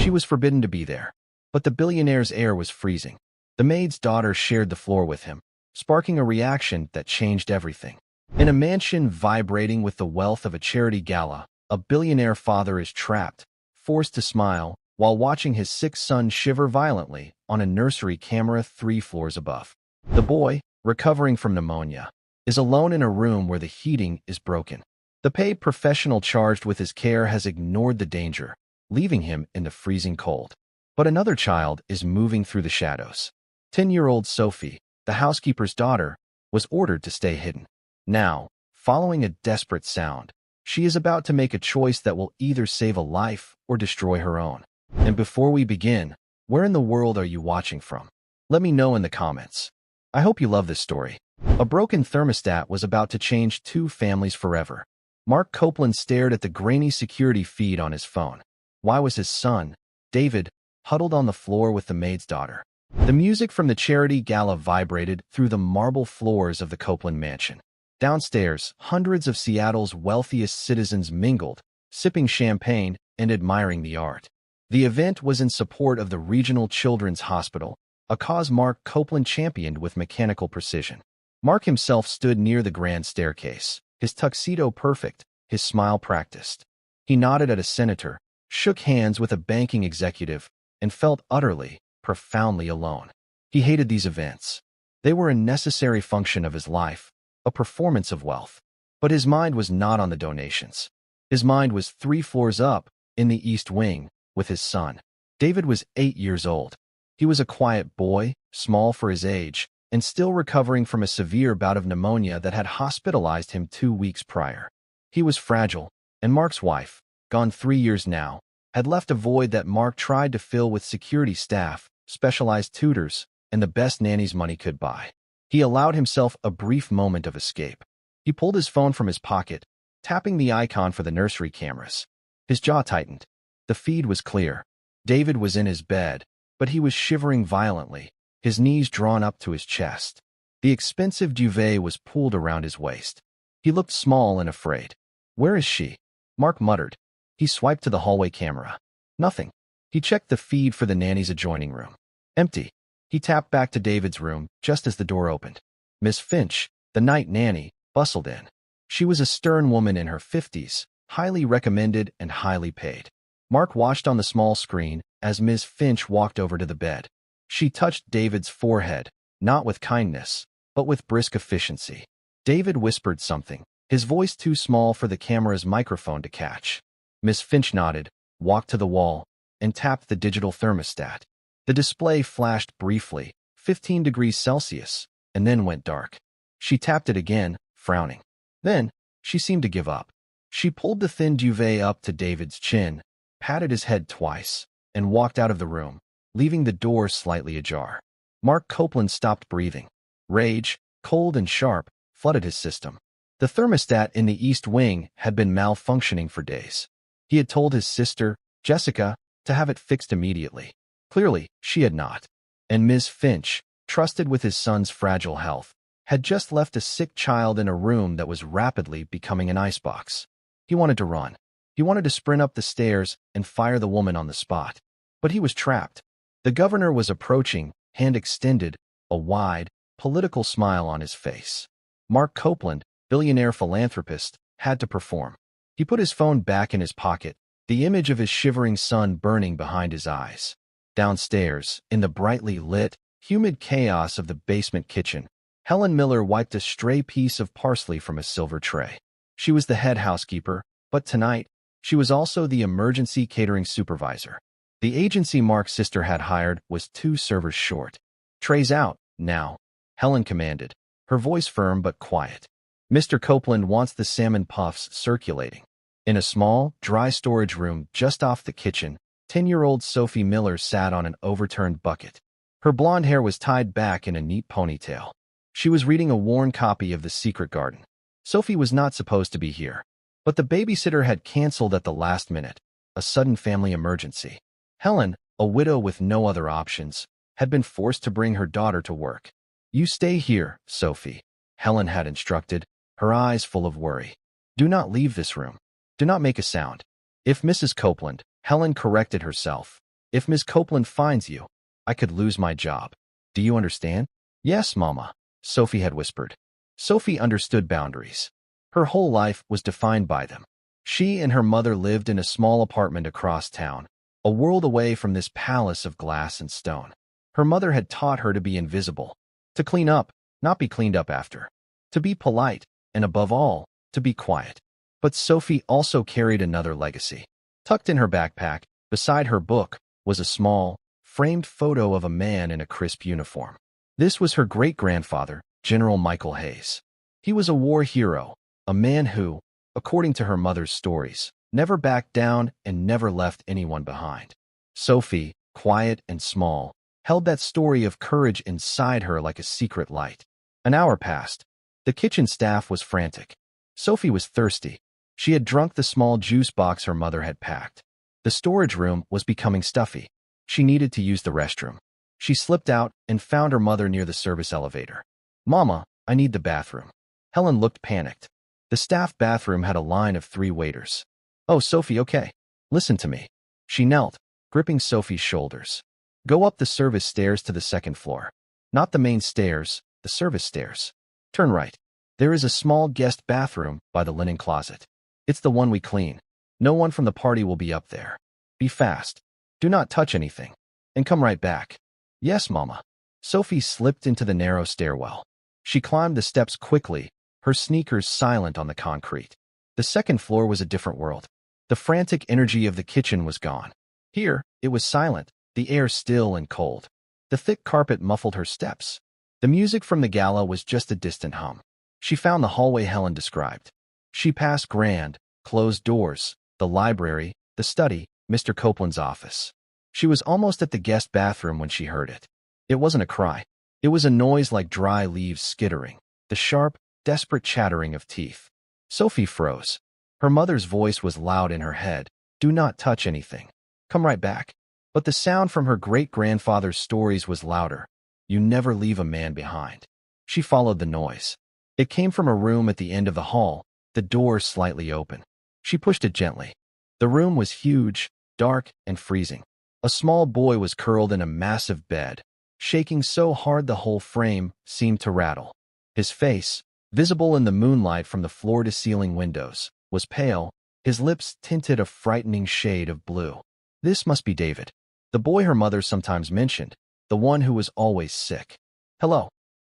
She was forbidden to be there. But the billionaire's air was freezing. The maid's daughter shared the floor with him, sparking a reaction that changed everything. In a mansion vibrating with the wealth of a charity gala, a billionaire father is trapped, forced to smile, while watching his sick son shiver violently on a nursery camera 3 floors above. The boy, recovering from pneumonia, is alone in a room where the heating is broken. The paid professional charged with his care has ignored the danger, leaving him in the freezing cold. But another child is moving through the shadows. 10-year-old Sophie, the housekeeper's daughter, was ordered to stay hidden. Now, following a desperate sound, she is about to make a choice that will either save a life or destroy her own. And before we begin, where in the world are you watching from? Let me know in the comments. I hope you love this story. A broken thermostat was about to change 2 families forever. Mark Copeland stared at the grainy security feed on his phone. Why was his son, David, huddled on the floor with the maid's daughter? The music from the charity gala vibrated through the marble floors of the Copeland mansion. Downstairs, hundreds of Seattle's wealthiest citizens mingled, sipping champagne and admiring the art. The event was in support of the Regional Children's Hospital, a cause Mark Copeland championed with mechanical precision. Mark himself stood near the grand staircase, his tuxedo perfect, his smile practiced. He nodded at a senator, shook hands with a banking executive, and felt utterly, profoundly alone. He hated these events. They were a necessary function of his life, a performance of wealth. But his mind was not on the donations. His mind was 3 floors up, in the East Wing, with his son. David was 8 years old. He was a quiet boy, small for his age, and still recovering from a severe bout of pneumonia that had hospitalized him 2 weeks prior. He was fragile, and Mark's wife, gone 3 years now, had left a void that Mark tried to fill with security staff, specialized tutors, and the best nannies money could buy. He allowed himself a brief moment of escape. He pulled his phone from his pocket, tapping the icon for the nursery cameras. His jaw tightened. The feed was clear. David was in his bed, but he was shivering violently, his knees drawn up to his chest. The expensive duvet was pulled around his waist. He looked small and afraid. "Where is she?" Mark muttered. He swiped to the hallway camera. Nothing. He checked the feed for the nanny's adjoining room. Empty. He tapped back to David's room just as the door opened. Miss Finch, the night nanny, bustled in. She was a stern woman in her 50s, highly recommended and highly paid. Mark watched on the small screen as Miss Finch walked over to the bed. She touched David's forehead, not with kindness, but with brisk efficiency. David whispered something, his voice too small for the camera's microphone to catch. Miss Finch nodded, walked to the wall, and tapped the digital thermostat. The display flashed briefly, 15 degrees Celsius, and then went dark. She tapped it again, frowning. Then, she seemed to give up. She pulled the thin duvet up to David's chin, patted his head twice, and walked out of the room, leaving the door slightly ajar. Mark Copeland stopped breathing. Rage, cold and sharp, flooded his system. The thermostat in the East Wing had been malfunctioning for days. He had told his sister, Jessica, to have it fixed immediately. Clearly, she had not. And Ms. Finch, trusted with his son's fragile health, had just left a sick child in a room that was rapidly becoming an icebox. He wanted to run. He wanted to sprint up the stairs and fire the woman on the spot. But he was trapped. The governor was approaching, hand extended, a wide, political smile on his face. Mark Copeland, billionaire philanthropist, had to perform. He put his phone back in his pocket, the image of his shivering son burning behind his eyes. Downstairs, in the brightly lit, humid chaos of the basement kitchen, Helen Miller wiped a stray piece of parsley from a silver tray. She was the head housekeeper, but tonight, she was also the emergency catering supervisor. The agency Mark's sister had hired was 2 servers short. "Trays out, now," Helen commanded, her voice firm but quiet. "Mr. Copeland wants the salmon puffs circulating." In a small, dry storage room just off the kitchen, 10-year-old Sophie Miller sat on an overturned bucket. Her blonde hair was tied back in a neat ponytail. She was reading a worn copy of The Secret Garden. Sophie was not supposed to be here, but the babysitter had canceled at the last minute, a sudden family emergency. Helen, a widow with no other options, had been forced to bring her daughter to work. "You stay here, Sophie," Helen had instructed, her eyes full of worry. "Do not leave this room. Do not make a sound." If Mrs. Copeland, Helen corrected herself, If Miss Copeland finds you, I could lose my job. Do you understand? Yes, Mama, Sophie had whispered. Sophie understood boundaries. Her whole life was defined by them. She and her mother lived in a small apartment across town, a world away from this palace of glass and stone. Her mother had taught her to be invisible, to clean up, not be cleaned up after, to be polite, and above all, to be quiet. But Sophie also carried another legacy. Tucked in her backpack, beside her book, was a small, framed photo of a man in a crisp uniform. This was her great-grandfather, General Michael Hayes. He was a war hero, a man who, according to her mother's stories, never backed down and never left anyone behind. Sophie, quiet and small, held that story of courage inside her like a secret light. An hour passed. The kitchen staff was frantic. Sophie was thirsty. She had drunk the small juice box her mother had packed. The storage room was becoming stuffy. She needed to use the restroom. She slipped out and found her mother near the service elevator. Mama, I need the bathroom. Helen looked panicked. The staff bathroom had a line of 3 waiters. Oh, Sophie, okay. Listen to me. She knelt, gripping Sophie's shoulders. Go up the service stairs to the 2nd floor. Not the main stairs, the service stairs. Turn right. There is a small guest bathroom by the linen closet. It's the one we clean. No one from the party will be up there. Be fast. Do not touch anything. And come right back. Yes, Mama. Sophie slipped into the narrow stairwell. She climbed the steps quickly, her sneakers silent on the concrete. The 2nd floor was a different world. The frantic energy of the kitchen was gone. Here, it was silent, the air still and cold. The thick carpet muffled her steps. The music from the gala was just a distant hum. She found the hallway Helen described. She passed grand, closed doors, the library, the study, Mr. Copeland's office. She was almost at the guest bathroom when she heard it. It wasn't a cry. It was a noise like dry leaves skittering, the sharp, desperate chattering of teeth. Sophie froze. Her mother's voice was loud in her head. Do not touch anything. Come right back. But the sound from her great-grandfather's stories was louder. You never leave a man behind. She followed the noise. It came from a room at the end of the hall, the door slightly open. She pushed it gently. The room was huge, dark, and freezing. A small boy was curled in a massive bed, shaking so hard the whole frame seemed to rattle. His face, visible in the moonlight from the floor-to-ceiling windows, was pale, his lips tinted a frightening shade of blue. This must be David, the boy her mother sometimes mentioned, the one who was always sick. Hello,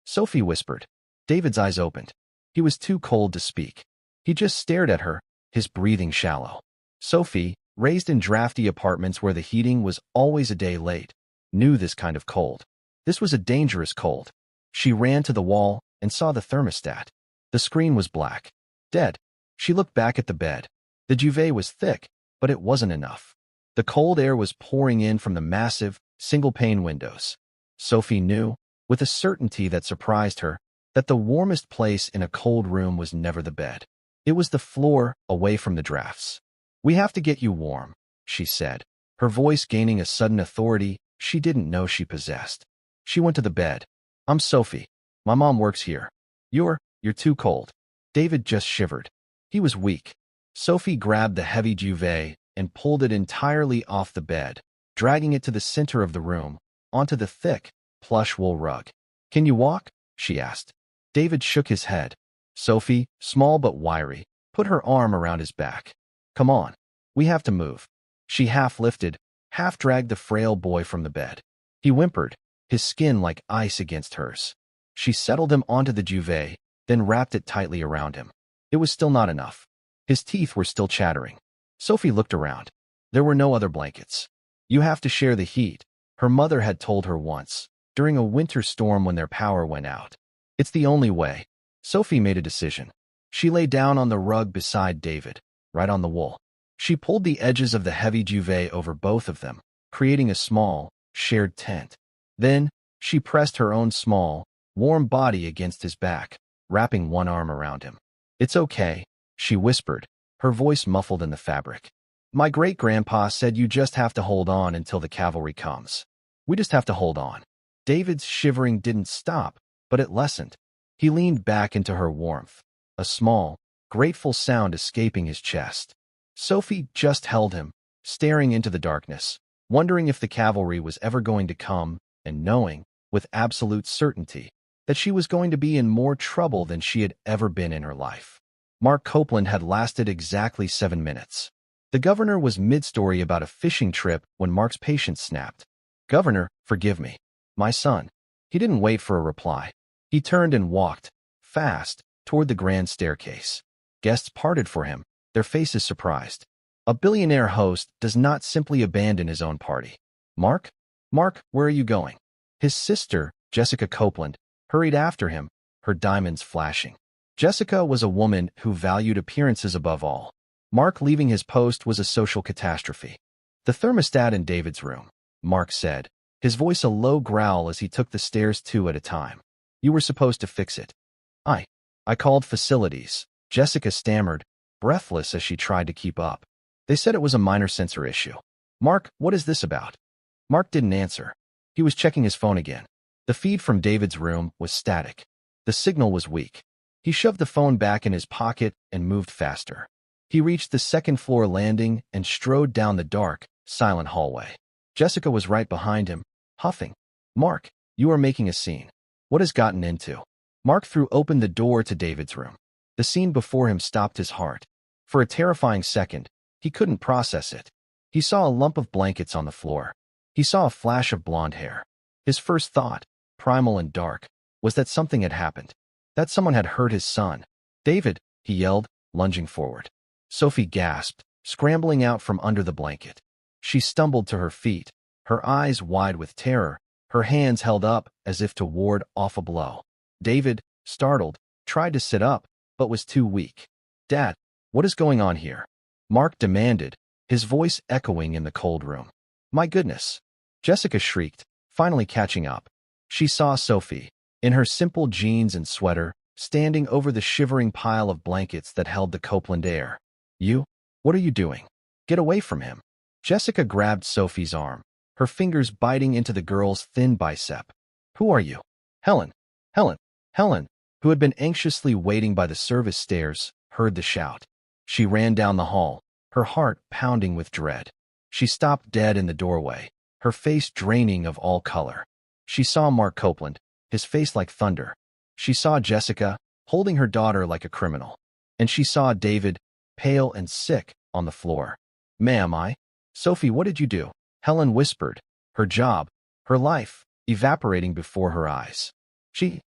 Sophie whispered. David's eyes opened. He was too cold to speak. He just stared at her, his breathing shallow. Sophie, raised in drafty apartments where the heating was always a day late, knew this kind of cold. This was a dangerous cold. She ran to the wall and saw the thermostat. The screen was black. Dead. She looked back at the bed. The duvet was thick, but it wasn't enough. The cold air was pouring in from the massive, single-pane windows. Sophie knew, with a certainty that surprised her, that the warmest place in a cold room was never the bed. It was the floor, away from the drafts. We have to get you warm, she said, her voice gaining a sudden authority she didn't know she possessed. She went to the bed. I'm Sophie. My mom works here. You're too cold. David just shivered. He was weak. Sophie grabbed the heavy duvet and pulled it entirely off the bed, dragging it to the center of the room, onto the thick, plush wool rug. Can you walk? She asked. David shook his head. Sophie, small but wiry, put her arm around his back. Come on. We have to move. She half lifted, half dragged the frail boy from the bed. He whimpered, his skin like ice against hers. She settled him onto the duvet, then wrapped it tightly around him. It was still not enough. His teeth were still chattering. Sophie looked around. There were no other blankets. You have to share the heat, her mother had told her once, during a winter storm when their power went out. It's the only way. Sophie made a decision. She lay down on the rug beside David, right on the wool. She pulled the edges of the heavy duvet over both of them, creating a small, shared tent. Then, she pressed her own small, warm body against his back, wrapping one arm around him. It's okay, she whispered, her voice muffled in the fabric. My great-grandpa said you just have to hold on until the cavalry comes. We just have to hold on. David's shivering didn't stop, but it lessened. He leaned back into her warmth, a small, grateful sound escaping his chest. Sophie just held him, staring into the darkness, wondering if the cavalry was ever going to come, and knowing, with absolute certainty, that she was going to be in more trouble than she had ever been in her life. Mark Copeland had lasted exactly 7 minutes. The governor was mid-story about a fishing trip when Mark's patience snapped. "Governor, forgive me. My son." He didn't wait for a reply. He turned and walked, fast, toward the grand staircase. Guests parted for him, their faces surprised. A billionaire host does not simply abandon his own party. "Mark? Mark, where are you going?" His sister, Jessica Copeland, hurried after him, her diamonds flashing. Jessica was a woman who valued appearances above all. Mark leaving his post was a social catastrophe. "The thermostat in David's room," Mark said, his voice a low growl as he took the stairs 2 at a time. "You were supposed to fix it." I called facilities," Jessica stammered, breathless as she tried to keep up. "They said it was a minor sensor issue." "Mark, what is this about?" Mark didn't answer. He was checking his phone again. The feed from David's room was static. The signal was weak. He shoved the phone back in his pocket and moved faster. He reached the second-floor landing and strode down the dark, silent hallway. Jessica was right behind him, huffing. "Mark, you are making a scene. What has gotten into?" Mark threw open the door to David's room. The scene before him stopped his heart. For a terrifying second, he couldn't process it. He saw a lump of blankets on the floor. He saw a flash of blonde hair. His first thought, primal and dark, was that something had happened. That someone had hurt his son. "David!" he yelled, lunging forward. Sophie gasped, scrambling out from under the blanket. She stumbled to her feet, her eyes wide with terror, her hands held up as if to ward off a blow. David, startled, tried to sit up, but was too weak. "Dad, what is going on here?" Mark demanded, his voice echoing in the cold room. "My goodness!" Jessica shrieked, finally catching up. She saw Sophie, in her simple jeans and sweater, standing over the shivering pile of blankets that held the Copeland heir. "You? What are you doing? Get away from him." Jessica grabbed Sophie's arm, her fingers biting into the girl's thin bicep. "Who are you?" "Helen! Helen! Helen!" who had been anxiously waiting by the service stairs, heard the shout. She ran down the hall, her heart pounding with dread. She stopped dead in the doorway, her face draining of all color. She saw Mark Copeland, his face like thunder. She saw Jessica, holding her daughter like a criminal. And she saw David, pale and sick, on the floor. "Ma'am, Sophie, what did you do?" Helen whispered, her job, her life, evaporating before her eyes. She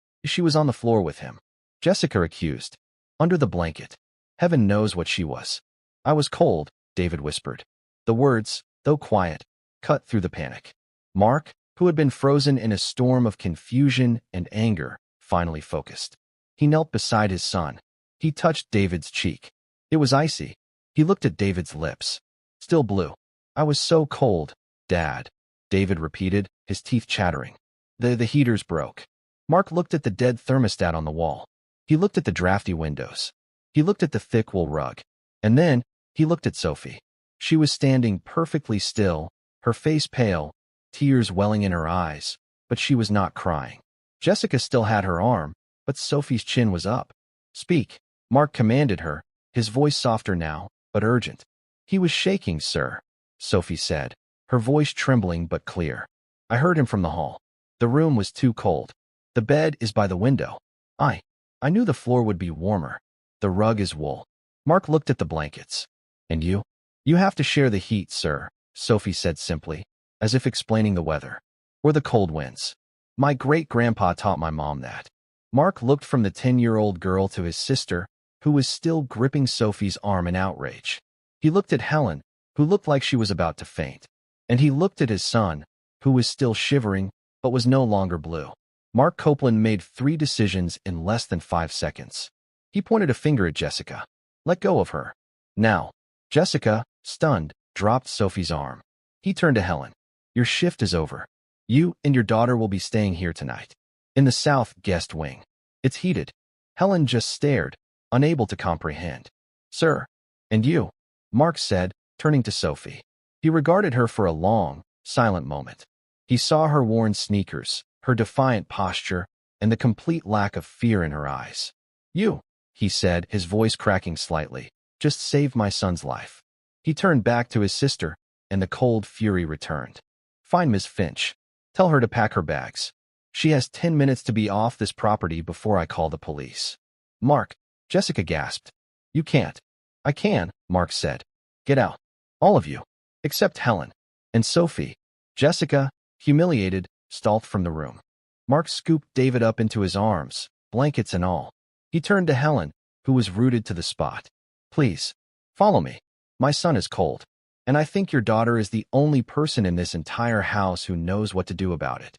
was on the floor with him. Jessica accused. "Under the blanket. Heaven knows what she was." "I was cold," David whispered. The words, though quiet, cut through the panic. Mark, who had been frozen in a storm of confusion and anger, finally focused. He knelt beside his son. He touched David's cheek. It was icy. He looked at David's lips. Still blue. "I was so cold, Dad," David repeated, his teeth chattering. The heaters broke." Mark looked at the dead thermostat on the wall. He looked at the drafty windows. He looked at the thick wool rug. And then, he looked at Sophie. She was standing perfectly still, her face pale, tears welling in her eyes, but she was not crying. Jessica still had her arm, but Sophie's chin was up. "Speak," Mark commanded her, his voice softer now, but urgent. "He was shaking, sir," Sophie said, her voice trembling but clear. "I heard him from the hall. The room was too cold. The bed is by the window. I knew the floor would be warmer. The rug is wool." Mark looked at the blankets. "And you?" "You have to share the heat, sir," Sophie said simply, as if explaining the weather. "Or the cold winds. My great-grandpa taught my mom that." Mark looked from the 10-year-old girl to his sister, who was still gripping Sophie's arm in outrage. He looked at Helen, who looked like she was about to faint. And he looked at his son, who was still shivering, but was no longer blue. Mark Copeland made 3 decisions in less than 5 seconds. He pointed a finger at Jessica. "Let go of her. Now." Jessica, stunned, dropped Sophie's arm. He turned to Helen. "Your shift is over. You and your daughter will be staying here tonight. In the south guest wing. It's heated." Helen just stared, unable to comprehend. "Sir, and you?" Mark said, turning to Sophie. He regarded her for a long, silent moment. He saw her worn sneakers, her defiant posture, and the complete lack of fear in her eyes. "You," he said, his voice cracking slightly, "just saved my son's life." He turned back to his sister, and the cold fury returned. Find Miss Finch. Tell her to pack her bags. She has 10 minutes to be off this property before I call the police. Mark, Jessica gasped. You can't. I can, Mark said. Get out. All of you. Except Helen. And Sophie. Jessica, humiliated, stalked from the room. Mark scooped David up into his arms, blankets and all. He turned to Helen, who was rooted to the spot. Please, follow me. My son is cold, and I think your daughter is the only person in this entire house who knows what to do about it.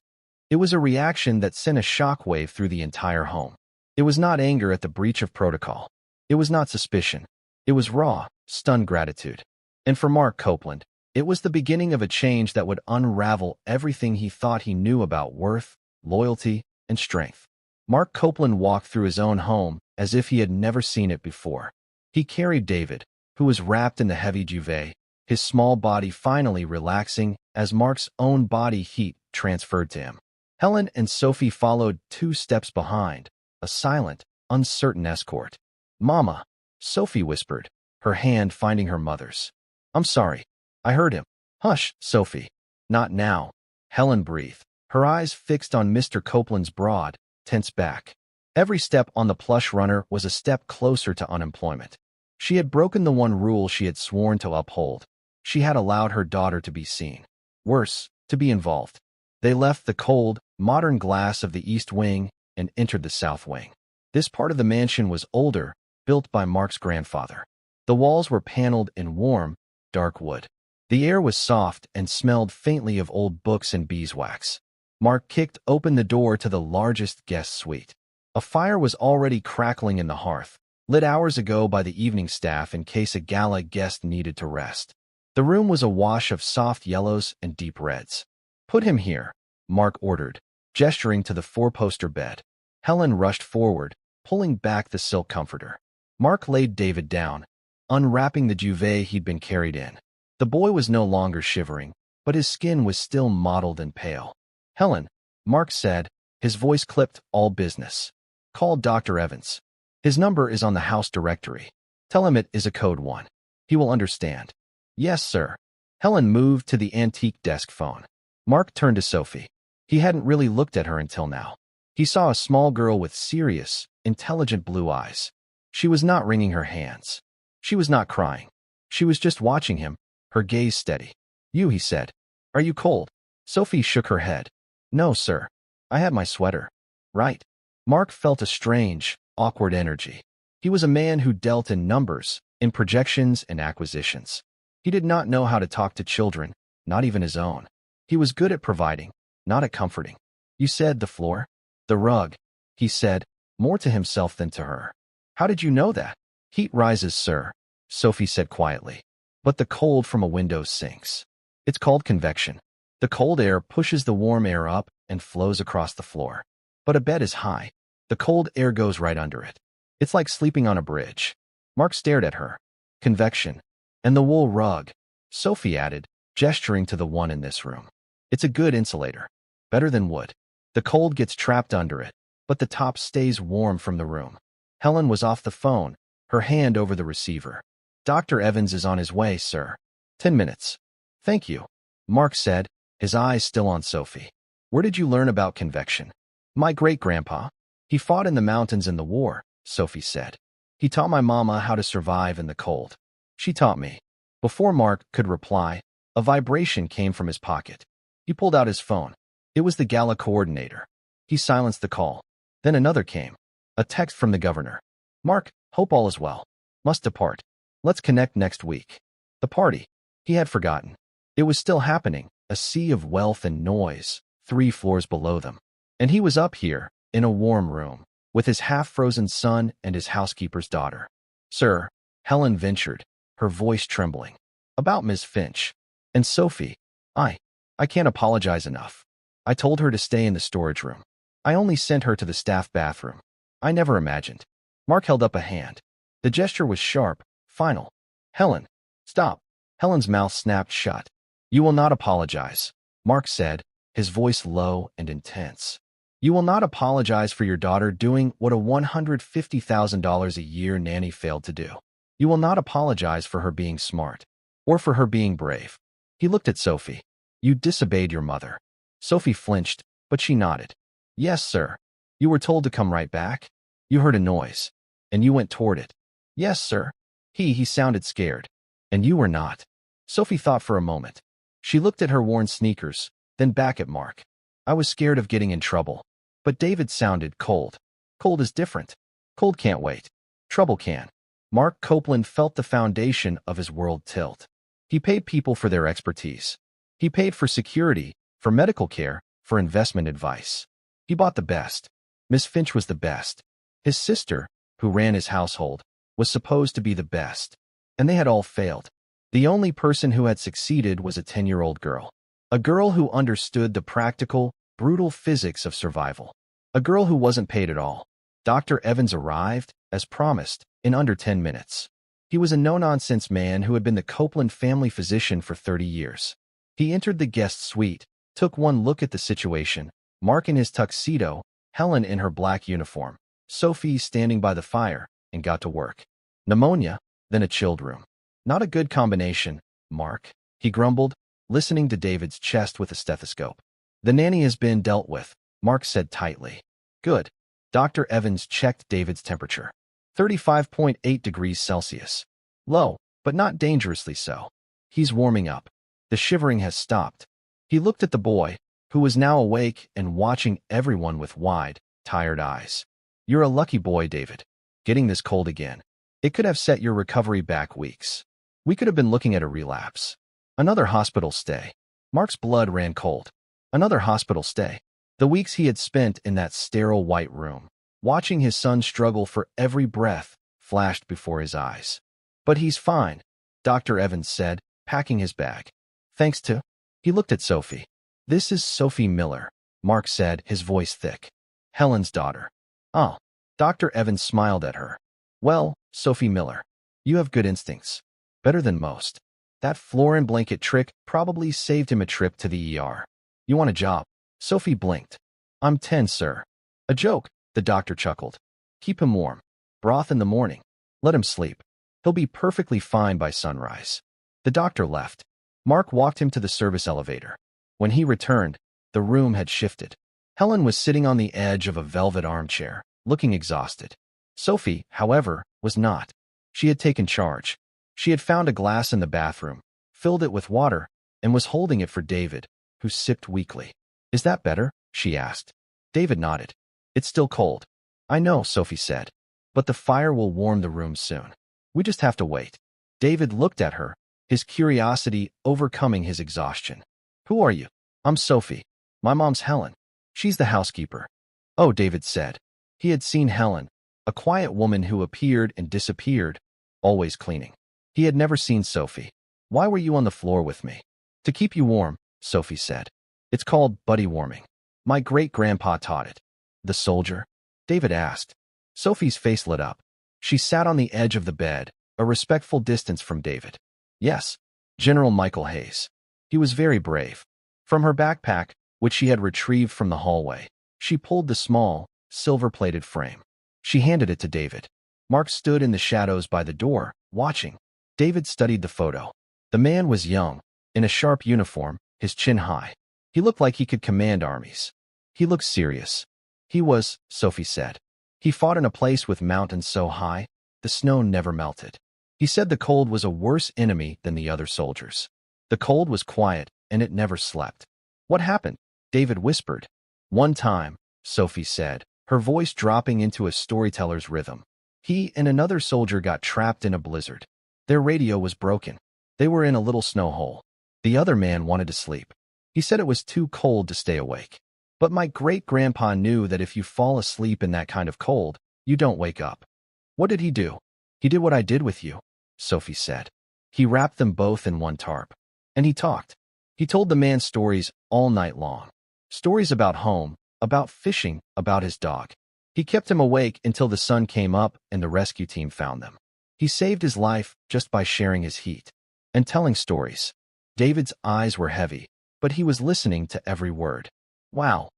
It was a reaction that sent a shockwave through the entire home. It was not anger at the breach of protocol. It was not suspicion. It was raw, stunned gratitude. And for Mark Copeland, it was the beginning of a change that would unravel everything he thought he knew about worth, loyalty, and strength. Mark Copeland walked through his own home as if he had never seen it before. He carried David, who was wrapped in the heavy duvet, his small body finally relaxing as Mark's own body heat transferred to him. Helen and Sophie followed 2 steps behind, a silent, uncertain escort. Mama, Sophie whispered, her hand finding her mother's. I'm sorry. I heard him. Hush, Sophie. Not now. Helen breathed, her eyes fixed on Mr. Copeland's broad, tense back. Every step on the plush runner was a step closer to unemployment. She had broken the one rule she had sworn to uphold. She had allowed her daughter to be seen. Worse, to be involved. They left the cold, modern glass of the East Wing and entered the South Wing. This part of the mansion was older, built by Mark's grandfather. The walls were paneled in warm, dark wood. The air was soft and smelled faintly of old books and beeswax. Mark kicked open the door to the largest guest suite. A fire was already crackling in the hearth, lit hours ago by the evening staff in case a gala guest needed to rest. The room was awash of soft yellows and deep reds. Put him here, Mark ordered, gesturing to the 4-poster bed. Helen rushed forward, pulling back the silk comforter. Mark laid David down, unwrapping the duvet he'd been carried in. The boy was no longer shivering, but his skin was still mottled and pale. Helen, Mark said, his voice clipped, all business. Call Dr. Evans. His number is on the house directory. Tell him it is a code 1. He will understand. Yes, sir. Helen moved to the antique desk phone. Mark turned to Sophie. He hadn't really looked at her until now. He saw a small girl with serious, intelligent blue eyes. She was not wringing her hands. She was not crying. She was just watching him, her gaze steady. You, he said. Are you cold? Sophie shook her head. No, sir. I had my sweater. Right. Mark felt a strange, awkward energy. He was a man who dealt in numbers, in projections and acquisitions. He did not know how to talk to children, not even his own. He was good at providing, not at comforting. You said the floor? The rug, he said, more to himself than to her. How did you know that? Heat rises, sir, Sophie said quietly. But the cold from a window sinks. It's called convection. The cold air pushes the warm air up and flows across the floor. But a bed is high. The cold air goes right under it. It's like sleeping on a bridge. Mark stared at her. Convection. And the wool rug, Sophie added, gesturing to the one in this room. It's a good insulator. Better than wood. The cold gets trapped under it, but the top stays warm from the room. Helen was off the phone, her hand over the receiver. Dr. Evans is on his way, sir. 10 minutes. Thank you, Mark said, his eyes still on Sophie. Where did you learn about convection? My great-grandpa. He fought in the mountains in the war, Sophie said. He taught my mama how to survive in the cold. She taught me. Before Mark could reply, a vibration came from his pocket. He pulled out his phone. It was the gala coordinator. He silenced the call. Then another came. A text from the governor. Mark, hope all is well. Must depart. Let's connect next week. The party. He had forgotten. It was still happening, a sea of wealth and noise, 3 floors below them. And he was up here, in a warm room, with his half-frozen son and his housekeeper's daughter. Sir, Helen ventured, her voice trembling. About Miss Finch. And Sophie. I can't apologize enough. I told her to stay in the storage room. I only sent her to the staff bathroom. I never imagined. Mark held up a hand. The gesture was sharp, final. Helen, stop. Helen's mouth snapped shut. You will not apologize, Mark said, his voice low and intense. You will not apologize for your daughter doing what a $150,000 a year nanny failed to do. You will not apologize for her being smart, or for her being brave. He looked at Sophie. You disobeyed your mother. Sophie flinched, but she nodded. Yes, sir. You were told to come right back? You heard a noise, and you went toward it. Yes, sir. He sounded scared. And you were not. Sophie thought for a moment. She looked at her worn sneakers, then back at Mark. I was scared of getting in trouble. But David sounded cold. Cold is different. Cold can't wait. Trouble can. Mark Copeland felt the foundation of his world tilt. He paid people for their expertise. He paid for security, for medical care, for investment advice. He bought the best. Miss Finch was the best. His sister, who ran his household, was supposed to be the best. And they had all failed. The only person who had succeeded was a 10-year-old girl. A girl who understood the practical, brutal physics of survival. A girl who wasn't paid at all. Dr. Evans arrived, as promised, in under 10 minutes. He was a no-nonsense man who had been the Copeland family physician for 30 years. He entered the guest suite, took one look at the situation, Mark in his tuxedo, Helen in her black uniform, Sophie standing by the fire, and got to work. Pneumonia, then a chilled room. Not a good combination, Mark, he grumbled, listening to David's chest with a stethoscope. The nanny has been dealt with, Mark said tightly. Good. Dr. Evans checked David's temperature. 35.8 degrees Celsius. Low, but not dangerously so. He's warming up. The shivering has stopped. He looked at the boy, who was now awake and watching everyone with wide, tired eyes. You're a lucky boy, David. Getting this cold again. It could have set your recovery back weeks. We could have been looking at a relapse. Another hospital stay. Mark's blood ran cold. Another hospital stay. The weeks he had spent in that sterile white room, watching his son struggle for every breath, flashed before his eyes. But he's fine, Dr. Evans said, packing his bag. Thanks to... He looked at Sophie. This is Sophie Miller, Mark said, his voice thick. Helen's daughter. Oh. Dr. Evans smiled at her. Well, Sophie Miller, you have good instincts. Better than most. That floor and blanket trick probably saved him a trip to the ER. You want a job? Sophie blinked. I'm 10, sir. A joke, the doctor chuckled. Keep him warm. Broth in the morning. Let him sleep. He'll be perfectly fine by sunrise. The doctor left. Mark walked him to the service elevator. When he returned, the room had shifted. Helen was sitting on the edge of a velvet armchair, looking exhausted. Sophie, however, was not. She had taken charge. She had found a glass in the bathroom, filled it with water, and was holding it for David, who sipped weakly. Is that better? She asked. David nodded. It's still cold. I know, Sophie said. But the fire will warm the room soon. We just have to wait. David looked at her, his curiosity overcoming his exhaustion. Who are you? I'm Sophie. My mom's Helen. She's the housekeeper. Oh, David said. He had seen Helen, a quiet woman who appeared and disappeared, always cleaning. He had never seen Sophie. Why were you on the floor with me? To keep you warm, Sophie said. It's called buddy warming. My great-grandpa taught it. The soldier? David asked. Sophie's face lit up. She sat on the edge of the bed, a respectful distance from David. Yes, General Michael Hayes. He was very brave. From her backpack, which she had retrieved from the hallway, she pulled the small, silver-plated frame. She handed it to David. Mark stood in the shadows by the door, watching. David studied the photo. The man was young, in a sharp uniform, his chin high. He looked like he could command armies. He looked serious. He was, Sophie said. He fought in a place with mountains so high, the snow never melted. He said the cold was a worse enemy than the other soldiers. The cold was quiet, and it never slept. What happened? David whispered. One time, Sophie said, her voice dropping into a storyteller's rhythm. He and another soldier got trapped in a blizzard. Their radio was broken. They were in a little snow hole. The other man wanted to sleep. He said it was too cold to stay awake. But my great-grandpa knew that if you fall asleep in that kind of cold, you don't wake up. What did he do? He did what I did with you, Sophie said. He wrapped them both in one tarp. And he talked. He told the man stories all night long. Stories about home, about fishing, about his dog. He kept him awake until the sun came up and the rescue team found them. He saved his life just by sharing his heat and telling stories. David's eyes were heavy, but he was listening to every word. Wow.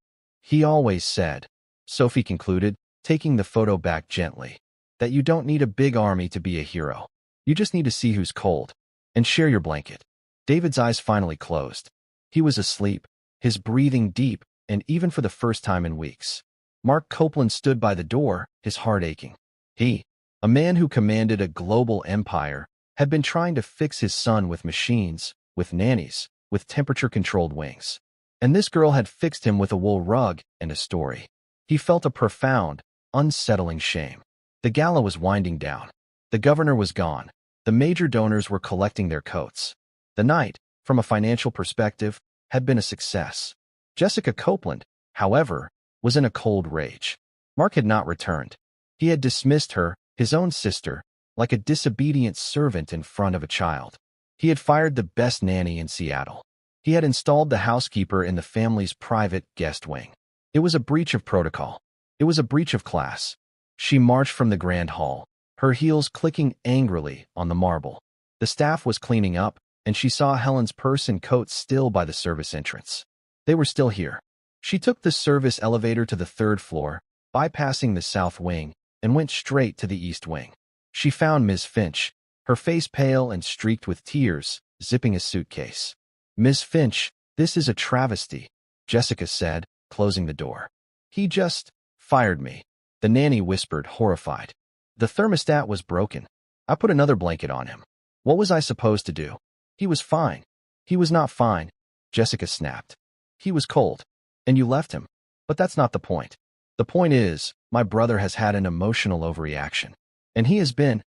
He always said, Sophie concluded, taking the photo back gently, that you don't need a big army to be a hero. You just need to see who's cold and share your blanket. David's eyes finally closed. He was asleep, his breathing deep, and even for the first time in weeks. Mark Copeland stood by the door, his heart aching. He, a man who commanded a global empire, had been trying to fix his son with machines, with nannies, with temperature-controlled wings. And this girl had fixed him with a wool rug and a story. He felt a profound, unsettling shame. The gala was winding down. The governor was gone. The major donors were collecting their coats. The night, from a financial perspective, had been a success. Jessica Copeland, however, was in a cold rage. Mark had not returned. He had dismissed her, his own sister, like a disobedient servant in front of a child. He had fired the best nanny in Seattle. He had installed the housekeeper in the family's private guest wing. It was a breach of protocol. It was a breach of class. She marched from the grand hall, her heels clicking angrily on the marble. The staff was cleaning up, and she saw Helen's purse and coat still by the service entrance. They were still here. She took the service elevator to the 3rd floor, bypassing the south wing, and went straight to the east wing. She found Ms. Finch, her face pale and streaked with tears, zipping a suitcase. "Ms. Finch, this is a travesty," Jessica said, closing the door. "He just fired me," the nanny whispered, horrified. "The thermostat was broken. I put another blanket on him. What was I supposed to do? He was fine." "He was not fine," Jessica snapped. "He was cold. And you left him. But that's not the point. The point is, my brother has had an emotional overreaction. And he has been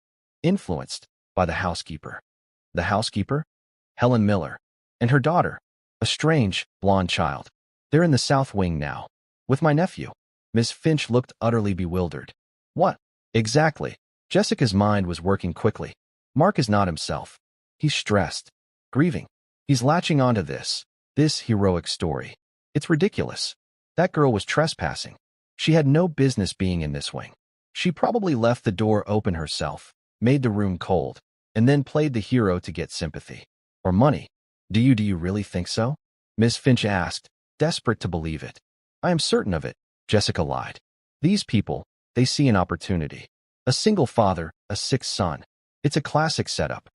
influenced by the housekeeper." "The housekeeper?" "Helen Miller. And her daughter. A strange, blonde child. They're in the south wing now. With my nephew." Miss Finch looked utterly bewildered. "What? Exactly?" Jessica's mind was working quickly. "Mark is not himself. He's stressed. Grieving. He's latching onto this heroic story. It's ridiculous. That girl was trespassing. She had no business being in this wing. She probably left the door open herself, made the room cold, and then played the hero to get sympathy. Or money. Do you really think so?" Miss Finch asked, desperate to believe it. "I am certain of it," Jessica lied. "These people, they see an opportunity. A single father, a sick son. It's a classic setup."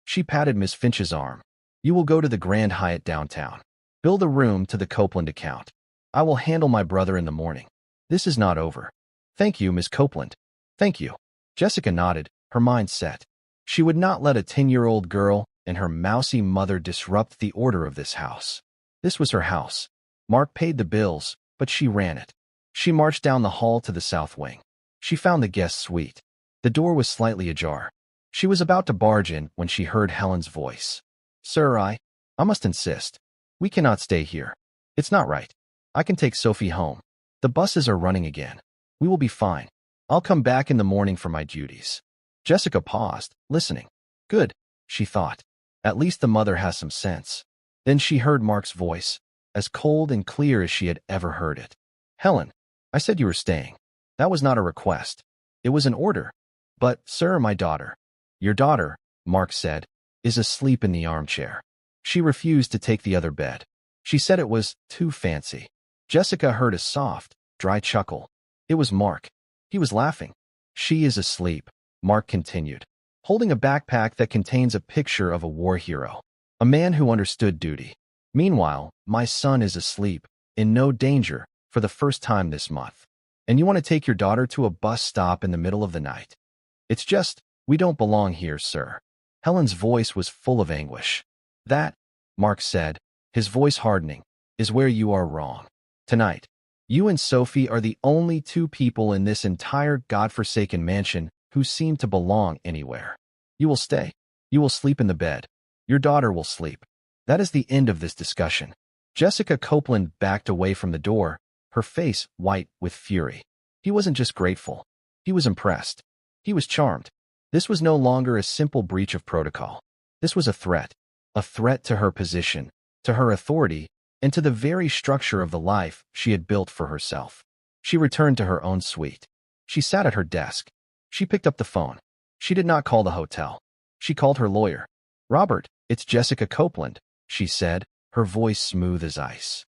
She patted Miss Finch's arm. "You will go to the Grand Hyatt downtown. Build a room to the Copeland account. I will handle my brother in the morning. This is not over." "Thank you, Miss Copeland." "Thank you." Jessica nodded, her mind set. She would not let a 10-year-old girl and her mousy mother disrupt the order of this house. This was her house. Mark paid the bills, but she ran it. She marched down the hall to the south wing. She found the guest suite. The door was slightly ajar. She was about to barge in when she heard Helen's voice. "Sir, I must insist. We cannot stay here. It's not right. I can take Sophie home. The buses are running again. We will be fine. I'll come back in the morning for my duties." Jessica paused, listening. Good, she thought. At least the mother has some sense. Then she heard Mark's voice, as cold and clear as she had ever heard it. "Helen, I said you were staying. That was not a request. It was an order. But, sir, my daughter." "Your daughter," Mark said, "is asleep in the armchair. She refused to take the other bed. She said it was too fancy." Jessica heard a soft, dry chuckle. It was Mark. He was laughing. "She is asleep," Mark continued, holding a backpack that contains a picture of a war hero, a man who understood duty. "Meanwhile, my son is asleep, in no danger, for the first time this month. And you want to take your daughter to a bus stop in the middle of the night? It's just, we don't belong here, sir." Helen's voice was full of anguish. "That," Mark said, his voice hardening, "is where you are wrong. Tonight, you and Sophie are the only two people in this entire godforsaken mansion who seem to belong anywhere. You will stay. You will sleep in the bed. Your daughter will sleep. That is the end of this discussion." Jessica Copeland backed away from the door, her face white with fury. He wasn't just grateful. He was impressed. He was charmed. This was no longer a simple breach of protocol. This was a threat to her position, to her authority, and to the very structure of the life she had built for herself. She returned to her own suite. She sat at her desk. She picked up the phone. She did not call the hotel. She called her lawyer. "Robert, it's Jessica Copeland," she said, her voice smooth as ice.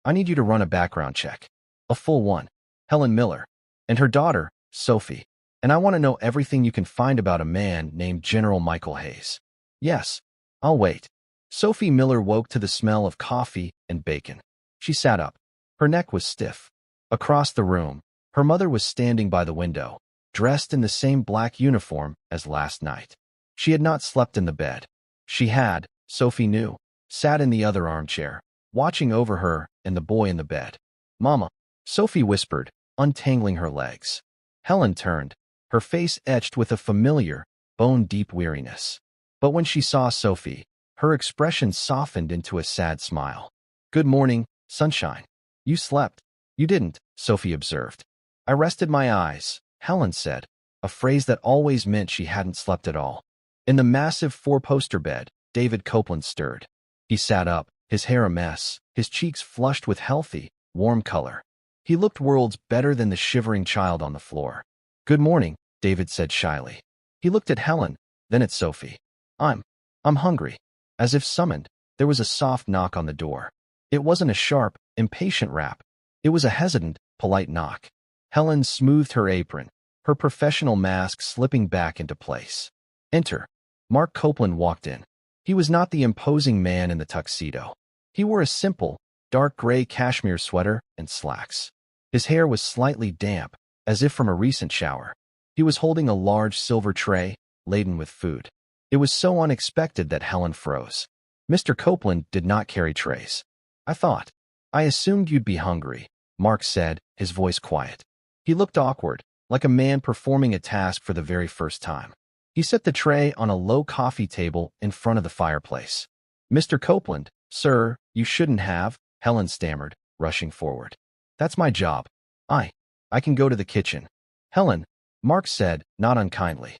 "I need you to run a background check. A full one. Helen Miller. And her daughter, Sophie. And I want to know everything you can find about a man named General Michael Hayes." "Yes, I'll wait." Sophie Miller woke to the smell of coffee and bacon. She sat up. Her neck was stiff. Across the room, her mother was standing by the window, dressed in the same black uniform as last night. She had not slept in the bed. She had, Sophie knew, sat in the other armchair, watching over her and the boy in the bed. "Mama," Sophie whispered, untangling her legs. Helen turned, her face etched with a familiar, bone-deep weariness. But when she saw Sophie, her expression softened into a sad smile. "Good morning, sunshine. You slept." "You didn't," Sophie observed. "I rested my eyes," Helen said, a phrase that always meant she hadn't slept at all. In the massive four-poster bed, David Copeland stirred. He sat up, his hair a mess, his cheeks flushed with healthy, warm color. He looked worlds better than the shivering child on the floor. "Good morning," David said shyly. He looked at Helen, then at Sophie. I'm hungry." As if summoned, there was a soft knock on the door. It wasn't a sharp, impatient rap. It was a hesitant, polite knock. Helen smoothed her apron, her professional mask slipping back into place. "Enter." Mark Copeland walked in. He was not the imposing man in the tuxedo. He wore a simple, dark gray cashmere sweater and slacks. His hair was slightly damp, as if from a recent shower. He was holding a large silver tray, laden with food. It was so unexpected that Helen froze. Mr. Copeland did not carry trays. I assumed you'd be hungry," Mark said, his voice quiet. He looked awkward, like a man performing a task for the very first time. He set the tray on a low coffee table in front of the fireplace. "Mr. Copeland, sir, you shouldn't have," Helen stammered, rushing forward. "That's my job. I can go to the kitchen." "Helen," Mark said, not unkindly.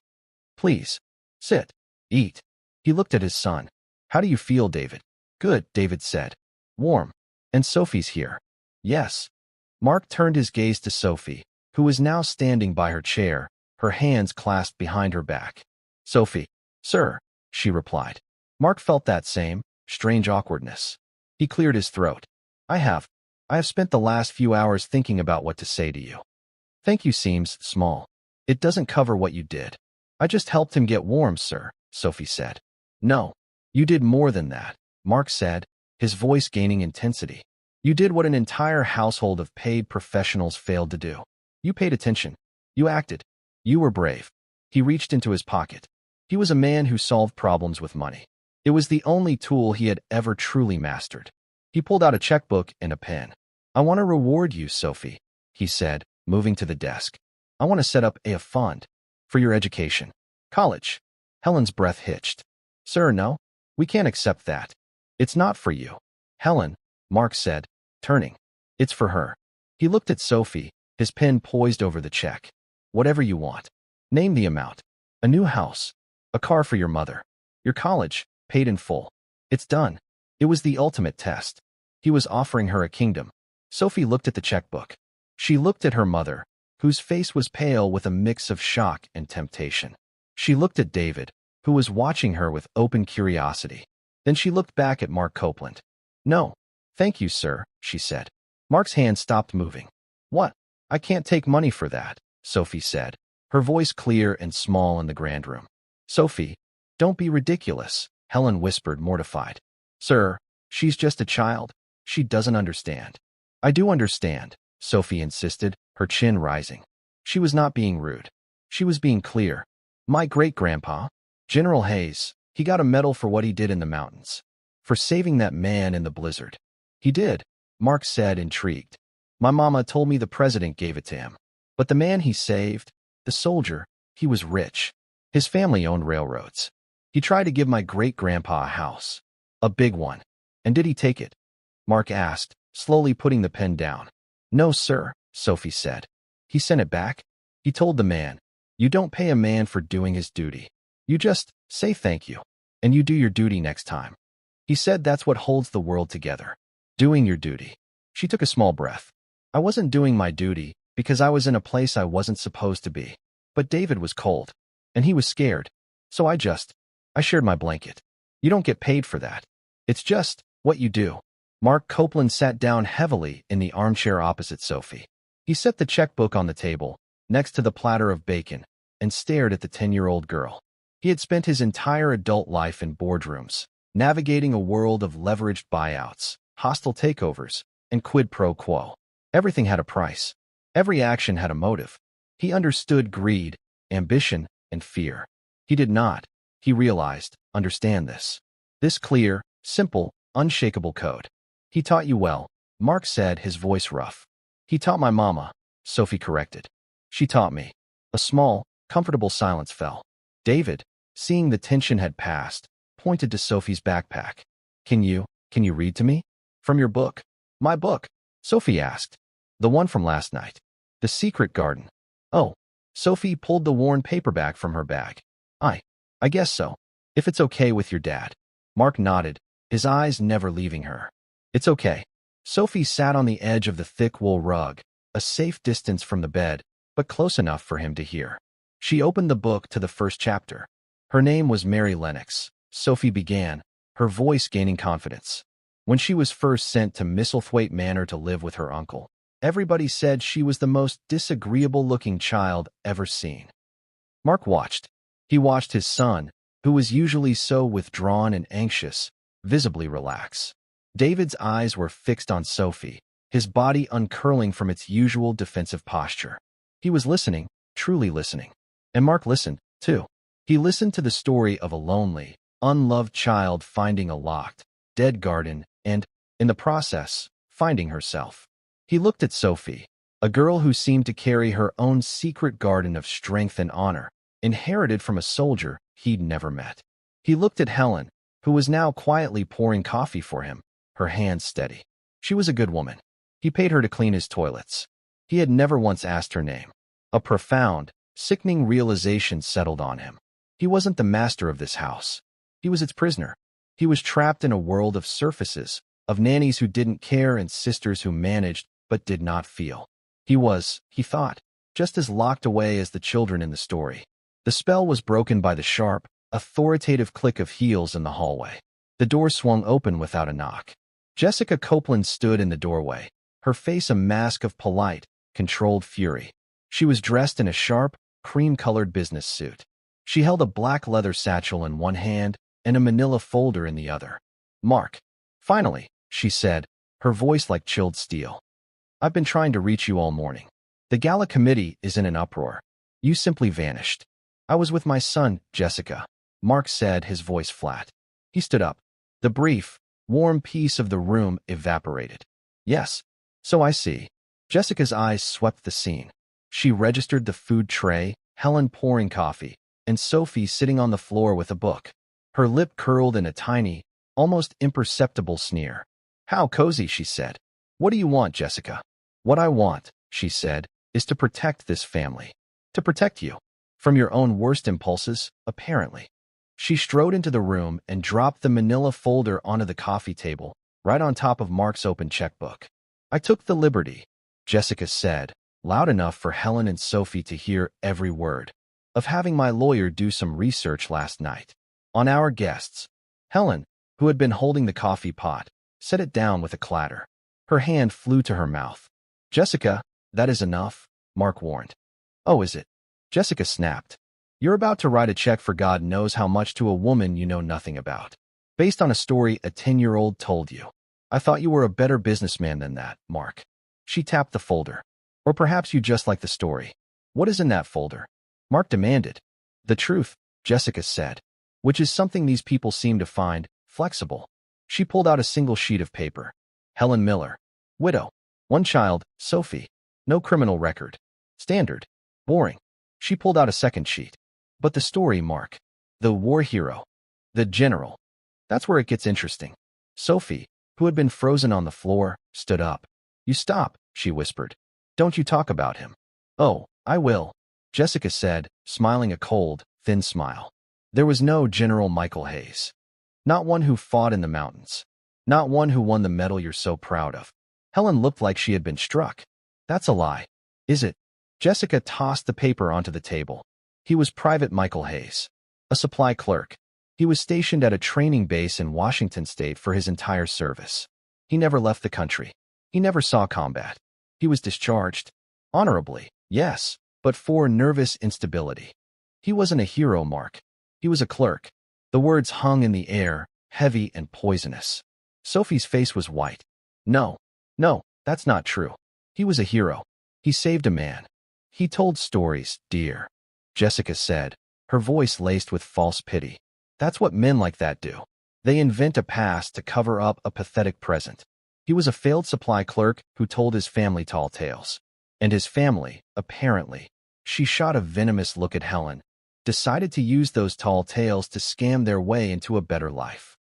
"Please, sit. Eat." He looked at his son. "How do you feel, David?" "Good," David said. "Warm. And Sophie's here." "Yes." Mark turned his gaze to Sophie, who was now standing by her chair, her hands clasped behind her back. "Sophie." "Sir," she replied. Mark felt that same, strange awkwardness. He cleared his throat. I have spent the last few hours thinking about what to say to you." "Thank you seems small. It doesn't cover what you did." "I just helped him get warm, sir," Sophie said. "No, you did more than that," Mark said, his voice gaining intensity. "You did what an entire household of paid professionals failed to do. You paid attention. You acted. You were brave." He reached into his pocket. He was a man who solved problems with money. It was the only tool he had ever truly mastered. He pulled out a checkbook and a pen. "I want to reward you, Sophie," he said, moving to the desk. "I want to set up a fund for your education. College." Helen's breath hitched. "Sir, no. We can't accept that. It's not for you." "Helen," Mark said, turning. "It's for her." He looked at Sophie, his pen poised over the check. "Whatever you want. Name the amount. A new house. A car for your mother. Your college, paid in full. It's done." It was the ultimate test. He was offering her a kingdom. Sophie looked at the checkbook. She looked at her mother, whose face was pale with a mix of shock and temptation. She looked at David, who was watching her with open curiosity. Then she looked back at Mark Copeland. "No, thank you, sir," she said. Mark's hand stopped moving. "What? I can't take money for that," Sophie said, her voice clear and small in the grand room. "Sophie, don't be ridiculous," Helen whispered, mortified. "Sir, she's just a child. She doesn't understand." "I do understand," Sophie insisted, her chin rising. She was not being rude. She was being clear. "My great-grandpa, General Hayes, he got a medal for what he did in the mountains. For saving that man in the blizzard." "He did," Mark said, intrigued. "My mama told me the president gave it to him. But the man he saved, the soldier, he was rich. His family owned railroads. He tried to give my great-grandpa a house. A big one." "And did he take it?" Mark asked, slowly putting the pen down. "No, sir," Sophie said. "He sent it back. He told the man, 'You don't pay a man for doing his duty. You just say thank you, and you do your duty next time.' He said that's what holds the world together. Doing your duty." She took a small breath. "I wasn't doing my duty because I was in a place I wasn't supposed to be. But David was cold, and he was scared. So I shared my blanket. You don't get paid for that. It's just what you do." Mark Copeland sat down heavily in the armchair opposite Sophie. He set the checkbook on the table, next to the platter of bacon, and stared at the 10-year-old girl. He had spent his entire adult life in boardrooms, navigating a world of leveraged buyouts, hostile takeovers, and quid pro quo. Everything had a price. Every action had a motive. He understood greed, ambition, and fear. He did not, he realized, understand this. This clear, simple, unshakable code. He taught you well, Mark said, his voice rough. He taught my mama, Sophie corrected. She taught me. A small, comfortable silence fell. David, seeing the tension had passed, pointed to Sophie's backpack. Can you read to me? From your book. My book? Sophie asked. The one from last night. The Secret Garden. Oh. Sophie pulled the worn paperback from her bag. I guess so. If it's okay with your dad. Mark nodded, his eyes never leaving her. It's okay. Sophie sat on the edge of the thick wool rug, a safe distance from the bed, but close enough for him to hear. She opened the book to the first chapter. Her name was Mary Lennox, Sophie began, her voice gaining confidence. When she was first sent to Misselthwaite Manor to live with her uncle, everybody said she was the most disagreeable-looking child ever seen. Mark watched. He watched his son, who was usually so withdrawn and anxious, visibly relax. David's eyes were fixed on Sophie, his body uncurling from its usual defensive posture. He was listening, truly listening. And Mark listened, too. He listened to the story of a lonely, unloved child finding a locked, dead garden and, in the process, finding herself. He looked at Sophie, a girl who seemed to carry her own secret garden of strength and honor, inherited from a soldier he'd never met. He looked at Helen, who was now quietly pouring coffee for him, her hands steady. She was a good woman. He paid her to clean his toilets. He had never once asked her name. A profound, sickening realization settled on him. He wasn't the master of this house. He was its prisoner. He was trapped in a world of surfaces, of nannies who didn't care and sisters who managed but did not feel. He was, he thought, just as locked away as the children in the story. The spell was broken by the sharp, authoritative click of heels in the hallway. The door swung open without a knock. Jessica Copeland stood in the doorway, her face a mask of polite, controlled fury. She was dressed in a sharp, cream-colored business suit. She held a black leather satchel in one hand and a manila folder in the other. Mark. Finally, she said, her voice like chilled steel. I've been trying to reach you all morning. The gala committee is in an uproar. You simply vanished. I was with my son, Jessica, Mark said, his voice flat. He stood up. The brief, warm peace of the room evaporated. Yes, so I see. Jessica's eyes swept the scene. She registered the food tray, Helen pouring coffee, and Sophie sitting on the floor with a book. Her lip curled in a tiny, almost imperceptible sneer. How cozy, she said. What do you want, Jessica? What I want, she said, is to protect this family. To protect you. From your own worst impulses, apparently. She strode into the room and dropped the manila folder onto the coffee table, right on top of Mark's open checkbook. I took the liberty, Jessica said, loud enough for Helen and Sophie to hear every word, of having my lawyer do some research last night. On our guests. Helen, who had been holding the coffee pot, set it down with a clatter. Her hand flew to her mouth. Jessica, that is enough, Mark warned. Oh, is it? Jessica snapped. You're about to write a check for God knows how much to a woman you know nothing about. Based on a story a 10-year-old told you. I thought you were a better businessman than that, Mark. She tapped the folder. Or perhaps you just like the story. What is in that folder? Mark demanded. The truth, Jessica said. Which is something these people seem to find flexible. She pulled out a single sheet of paper. Helen Miller. Widow. One child, Sophie. No criminal record. Standard. Boring. She pulled out a second sheet. But the story, Mark. The war hero. The general. That's where it gets interesting. Sophie, who had been frozen on the floor, stood up. You stop, she whispered. Don't you talk about him. Oh, I will, Jessica said, smiling a cold, thin smile. There was no General Michael Hayes. Not one who fought in the mountains. Not one who won the medal you're so proud of. Helen looked like she had been struck. That's a lie. Is it? Jessica tossed the paper onto the table. He was Private Michael Hayes. A supply clerk. He was stationed at a training base in Washington State for his entire service. He never left the country. He never saw combat. He was discharged. Honorably, yes, but for nervous instability. He wasn't a hero, Mark. He was a clerk. The words hung in the air, heavy and poisonous. Sophie's face was white. No, no, that's not true. He was a hero. He saved a man. He told stories, dear, Jessica said, her voice laced with false pity. That's what men like that do. They invent a past to cover up a pathetic present. He was a failed supply clerk who told his family tall tales. And his family, apparently, she shot a venomous look at Helen, decided to use those tall tales to scam their way into a better life.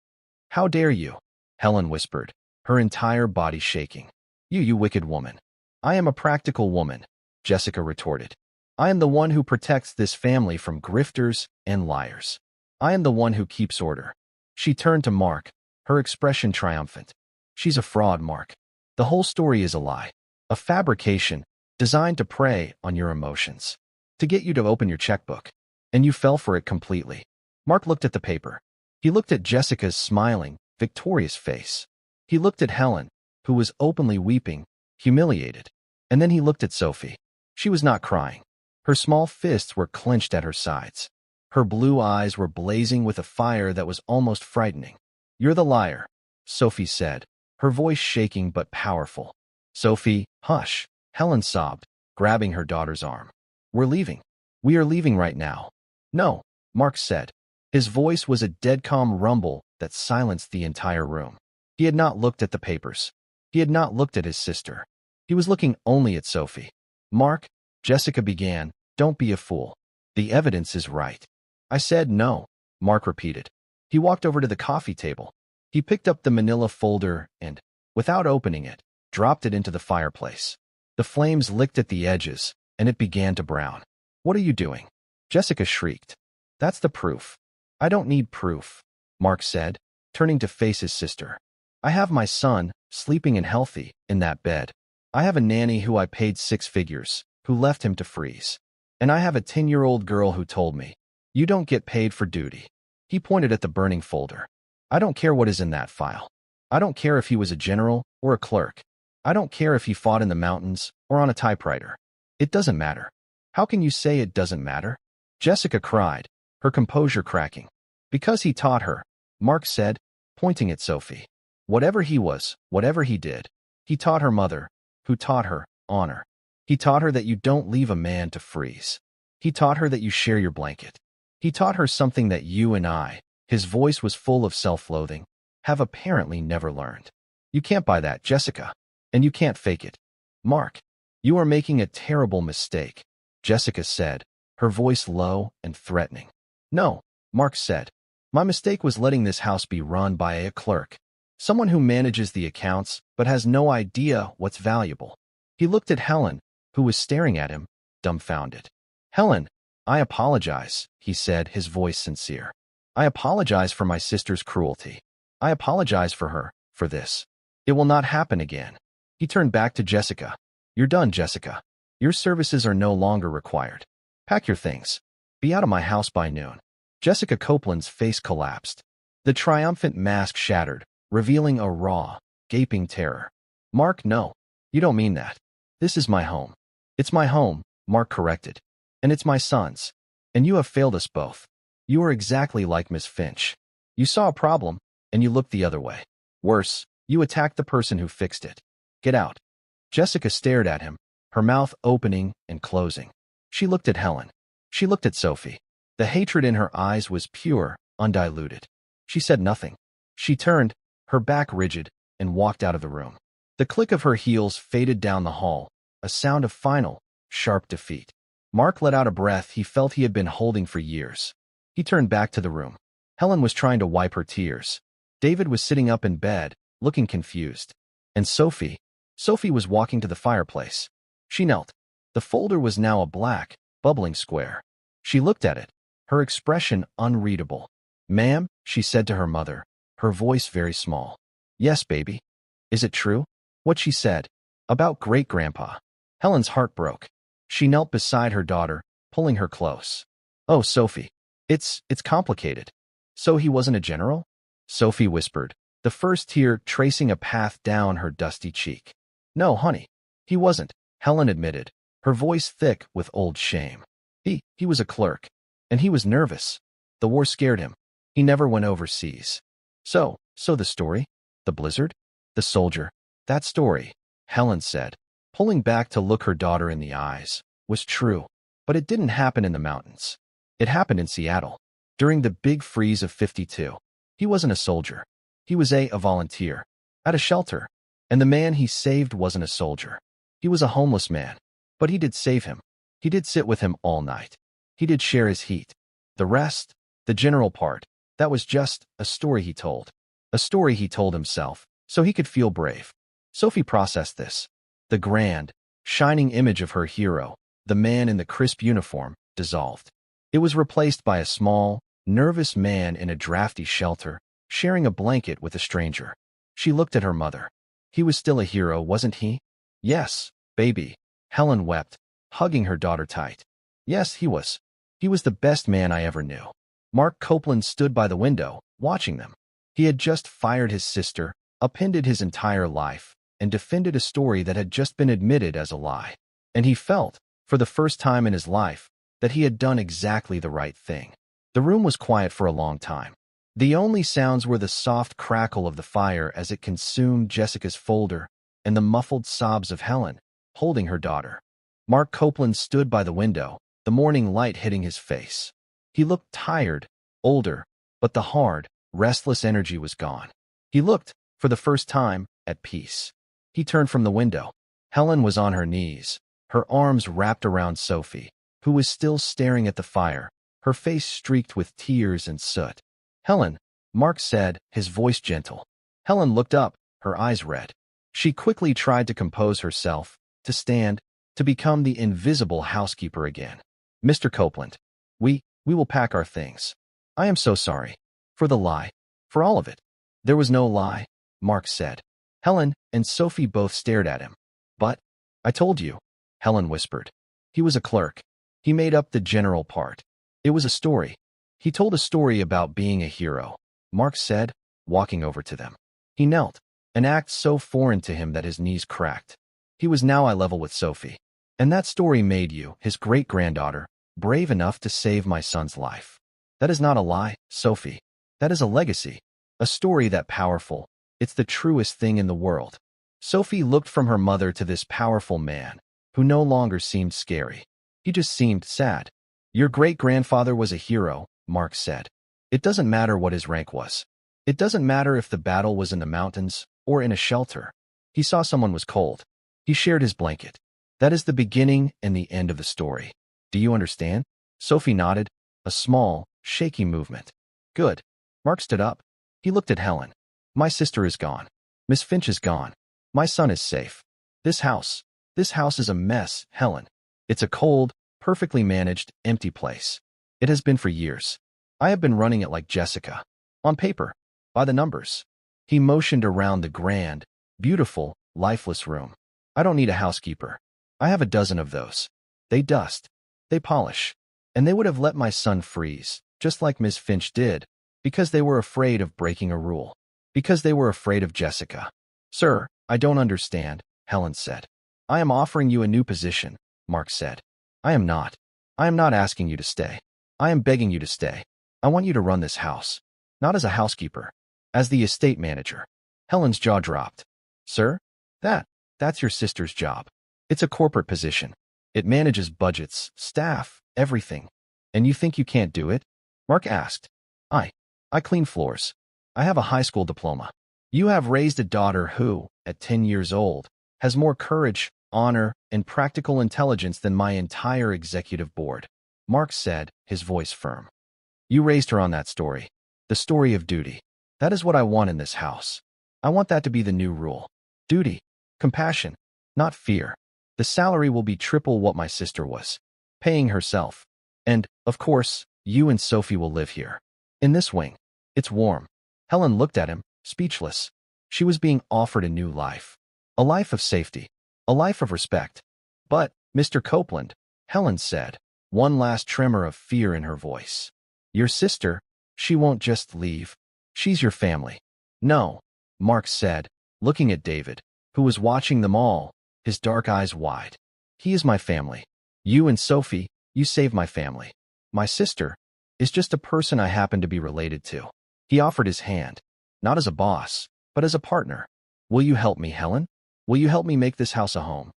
How dare you? Helen whispered, her entire body shaking. You wicked woman. I am a practical woman, Jessica retorted. I am the one who protects this family from grifters and liars. I am the one who keeps order. She turned to Mark, her expression triumphant. She's a fraud, Mark. The whole story is a lie, a fabrication designed to prey on your emotions, to get you to open your checkbook. And you fell for it completely. Mark looked at the paper. He looked at Jessica's smiling, victorious face. He looked at Helen, who was openly weeping, humiliated. And then he looked at Sophie. She was not crying. Her small fists were clenched at her sides. Her blue eyes were blazing with a fire that was almost frightening. You're the liar, Sophie said, her voice shaking but powerful. Sophie, hush, Helen sobbed, grabbing her daughter's arm. We're leaving. We are leaving right now. No, Mark said. His voice was a dead calm rumble that silenced the entire room. He had not looked at the papers. He had not looked at his sister. He was looking only at Sophie. Mark, Jessica began, don't be a fool. The evidence is right. I said no, Mark repeated. He walked over to the coffee table. He picked up the manila folder and, without opening it, dropped it into the fireplace. The flames licked at the edges, and it began to brown. What are you doing? Jessica shrieked. That's the proof. I don't need proof, Mark said, turning to face his sister. I have my son, sleeping and healthy, in that bed. I have a nanny who I paid 6 figures, who left him to freeze. And I have a 10-year-old girl who told me, you don't get paid for duty. He pointed at the burning folder. I don't care what is in that file. I don't care if he was a general or a clerk. I don't care if he fought in the mountains or on a typewriter. It doesn't matter. How can you say it doesn't matter? Jessica cried, her composure cracking. Because he taught her, Mark said, pointing at Sophie. Whatever he was, whatever he did, he taught her mother, who taught her honor. He taught her that you don't leave a man to freeze. He taught her that you share your blanket. He taught her something that you and I, his voice was full of self-loathing, have apparently never learned. You can't buy that, Jessica. And you can't fake it. Mark, you are making a terrible mistake, Jessica said, her voice low and threatening. No, Mark said. My mistake was letting this house be run by a clerk, someone who manages the accounts but has no idea what's valuable. He looked at Helen, who was staring at him, dumbfounded. Helen, I apologize, he said, his voice sincere. I apologize for my sister's cruelty. I apologize for her, for this. It will not happen again. He turned back to Jessica. You're done, Jessica. Your services are no longer required. Pack your things. Be out of my house by noon. Jessica Copeland's face collapsed. The triumphant mask shattered, revealing a raw, gaping terror. Mark, no. You don't mean that. This is my home. It's my home, Mark corrected. And it's my son's. And you have failed us both. You are exactly like Miss Finch. You saw a problem, and you looked the other way. Worse, you attacked the person who fixed it. Get out. Jessica stared at him, her mouth opening and closing. She looked at Helen. She looked at Sophie. The hatred in her eyes was pure, undiluted. She said nothing. She turned, her back rigid, and walked out of the room. The click of her heels faded down the hall, a sound of final, sharp defeat. Mark let out a breath he felt he had been holding for years. He turned back to the room. Helen was trying to wipe her tears. David was sitting up in bed, looking confused. And Sophie was walking to the fireplace. She knelt. The folder was now a black, bubbling square. She looked at it, her expression unreadable. Ma'am, she said to her mother, her voice very small. Yes, baby. Is it true? What she said. About great-grandpa. Helen's heart broke. She knelt beside her daughter, pulling her close. Oh, Sophie. It's complicated. So he wasn't a general? Sophie whispered, the first tear tracing a path down her dusty cheek. No, honey. He wasn't, Helen admitted, her voice thick with old shame. He was a clerk. And he was nervous. The war scared him. He never went overseas. So the story? The blizzard? The soldier? That story, Helen said, pulling back to look her daughter in the eyes, was true. But it didn't happen in the mountains. It happened in Seattle. During the big freeze of '52. He wasn't a soldier. He was a volunteer. At a shelter. And the man he saved wasn't a soldier. He was a homeless man. But he did save him. He did sit with him all night. He did share his heat. The rest, the general part, that was just a story he told. A story he told himself, so he could feel brave. Sophie processed this. The grand, shining image of her hero, the man in the crisp uniform, dissolved. It was replaced by a small, nervous man in a drafty shelter, sharing a blanket with a stranger. She looked at her mother. He was still a hero, wasn't he? Yes, baby. Helen wept, hugging her daughter tight. Yes, he was. He was the best man I ever knew. Mark Copeland stood by the window, watching them. He had just fired his sister, upended his entire life, and defended a story that had just been admitted as a lie. And he felt, for the first time in his life, that he had done exactly the right thing. The room was quiet for a long time. The only sounds were the soft crackle of the fire as it consumed Jessica's folder and the muffled sobs of Helen, holding her daughter. Mark Copeland stood by the window, the morning light hitting his face. He looked tired, older, but the hard, restless energy was gone. He looked, for the first time, at peace. He turned from the window. Helen was on her knees, her arms wrapped around Sophie, who was still staring at the fire, her face streaked with tears and soot. Helen, Mark said, his voice gentle. Helen looked up, her eyes red. She quickly tried to compose herself, to stand, to become the invisible housekeeper again. Mr. Copeland, we will pack our things. I am so sorry. For the lie. For all of it. There was no lie, Mark said. Helen and Sophie both stared at him. But, I told you, Helen whispered. He was a clerk. He made up the general part. It was a story. He told a story about being a hero, Mark said, walking over to them. He knelt, an act so foreign to him that his knees cracked. He was now eye level with Sophie. And that story made you, his great-granddaughter, brave enough to save my son's life. That is not a lie, Sophie. That is a legacy. A story that powerful. It's the truest thing in the world. Sophie looked from her mother to this powerful man, who no longer seemed scary. He just seemed sad. Your great-grandfather was a hero, Mark said. It doesn't matter what his rank was. It doesn't matter if the battle was in the mountains or in a shelter. He saw someone was cold. He shared his blanket. That is the beginning and the end of the story. Do you understand? Sophie nodded, a small, shaky movement. Good. Mark stood up. He looked at Helen. My sister is gone. Miss Finch is gone. My son is safe. This house is a mess, Helen. It's a cold, perfectly managed, empty place. It has been for years. I have been running it like Jessica. On paper. By the numbers. He motioned around the grand, beautiful, lifeless room. I don't need a housekeeper. I have a dozen of those. They dust. They polish. And they would have let my son freeze, just like Miss Finch did, because they were afraid of breaking a rule. Because they were afraid of Jessica. Sir, I don't understand, Helen said. I am offering you a new position, Mark said. I am not. I am not asking you to stay. I am begging you to stay. I want you to run this house. Not as a housekeeper. As the estate manager. Helen's jaw dropped. Sir? That's your sister's job. It's a corporate position. It manages budgets, staff, everything. And you think you can't do it? Mark asked. I clean floors. I have a high school diploma. You have raised a daughter who, at 10 years old, has more courage, honor, and practical intelligence than my entire executive board. Mark said, his voice firm. You raised her on that story. The story of duty. That is what I want in this house. I want that to be the new rule. Duty. Compassion. Not fear. The salary will be triple what my sister was. Paying herself. And, of course, you and Sophie will live here. In this wing. It's warm. Helen looked at him, speechless. She was being offered a new life. A life of safety. A life of respect. But, Mr. Copeland, Helen said, one last tremor of fear in her voice. Your sister, she won't just leave. She's your family. No, Mark said, looking at David, who was watching them all, his dark eyes wide. He is my family. You and Sophie, you saved my family. My sister is just a person I happen to be related to. He offered his hand. not as a boss, but as a partner. Will you help me, Helen? Will you help me make this house a home?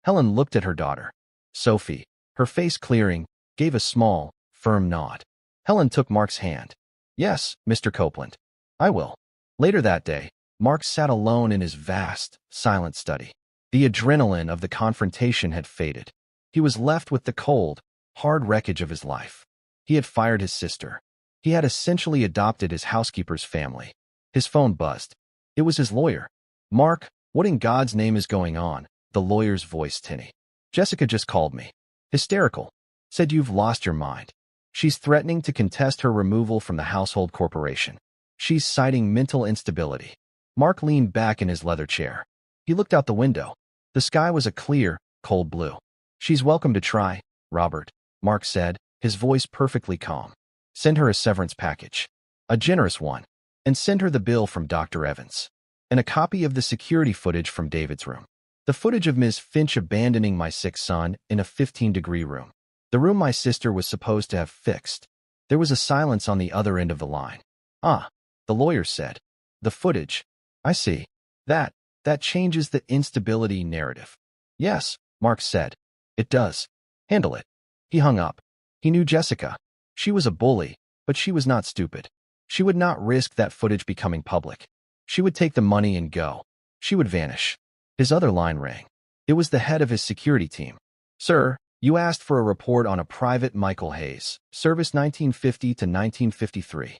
Helen looked at her daughter. Sophie, her face clearing, gave a small, firm nod. Helen took Mark's hand. Yes, Mr. Copeland. I will. Later that day, Mark sat alone in his vast, silent study. The adrenaline of the confrontation had faded. He was left with the cold, hard wreckage of his life. He had fired his sister. He had essentially adopted his housekeeper's family. His phone buzzed. It was his lawyer. Mark, what in God's name is going on? The lawyer's voice tinny. Jessica just called me. Hysterical. Said you've lost your mind. She's threatening to contest her removal from the household corporation. She's citing mental instability. Mark leaned back in his leather chair. He looked out the window. The sky was a clear, cold blue. She's welcome to try, Robert, Mark said, his voice perfectly calm. Send her a severance package. A generous one. And send her the bill from Dr. Evans. And a copy of the security footage from David's room. The footage of Ms. Finch abandoning my sick son in a 15-degree room. The room my sister was supposed to have fixed. There was a silence on the other end of the line. Ah, the lawyer said. The footage. I see. That changes the instability narrative. Yes, Mark said. It does. Handle it. He hung up. He knew Jessica. She was a bully, but she was not stupid. She would not risk that footage becoming public. She would take the money and go. She would vanish. His other line rang. It was the head of his security team. Sir, you asked for a report on a private Michael Hayes, service 1950 to 1953.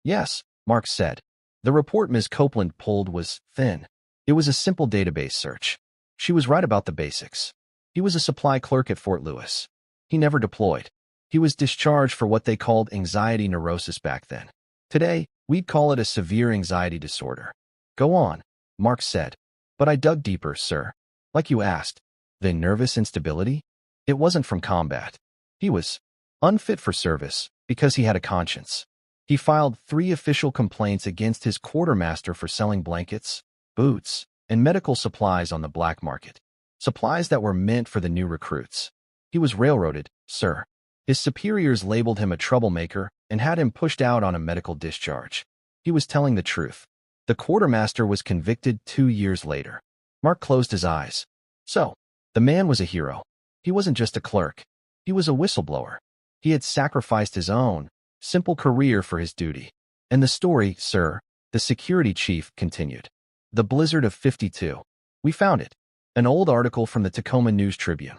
Yes, Mark said. The report Ms. Copeland pulled was thin. It was a simple database search. She was right about the basics. He was a supply clerk at Fort Lewis. He never deployed. He was discharged for what they called anxiety neurosis back then. Today, we'd call it a severe anxiety disorder. Go on, Mark said. But I dug deeper, sir. Like you asked. The nervous instability? It wasn't from combat. He was unfit for service because he had a conscience. He filed 3 official complaints against his quartermaster for selling blankets, boots, and medical supplies on the black market. Supplies that were meant for the new recruits. He was railroaded, sir. His superiors labeled him a troublemaker and had him pushed out on a medical discharge. He was telling the truth. The quartermaster was convicted 2 years later. Mark closed his eyes. So, the man was a hero. He wasn't just a clerk. He was a whistleblower. He had sacrificed his own, simple career for his duty. And the story, sir, the security chief continued. The Blizzard of 52. We found it. An old article from the Tacoma News Tribune.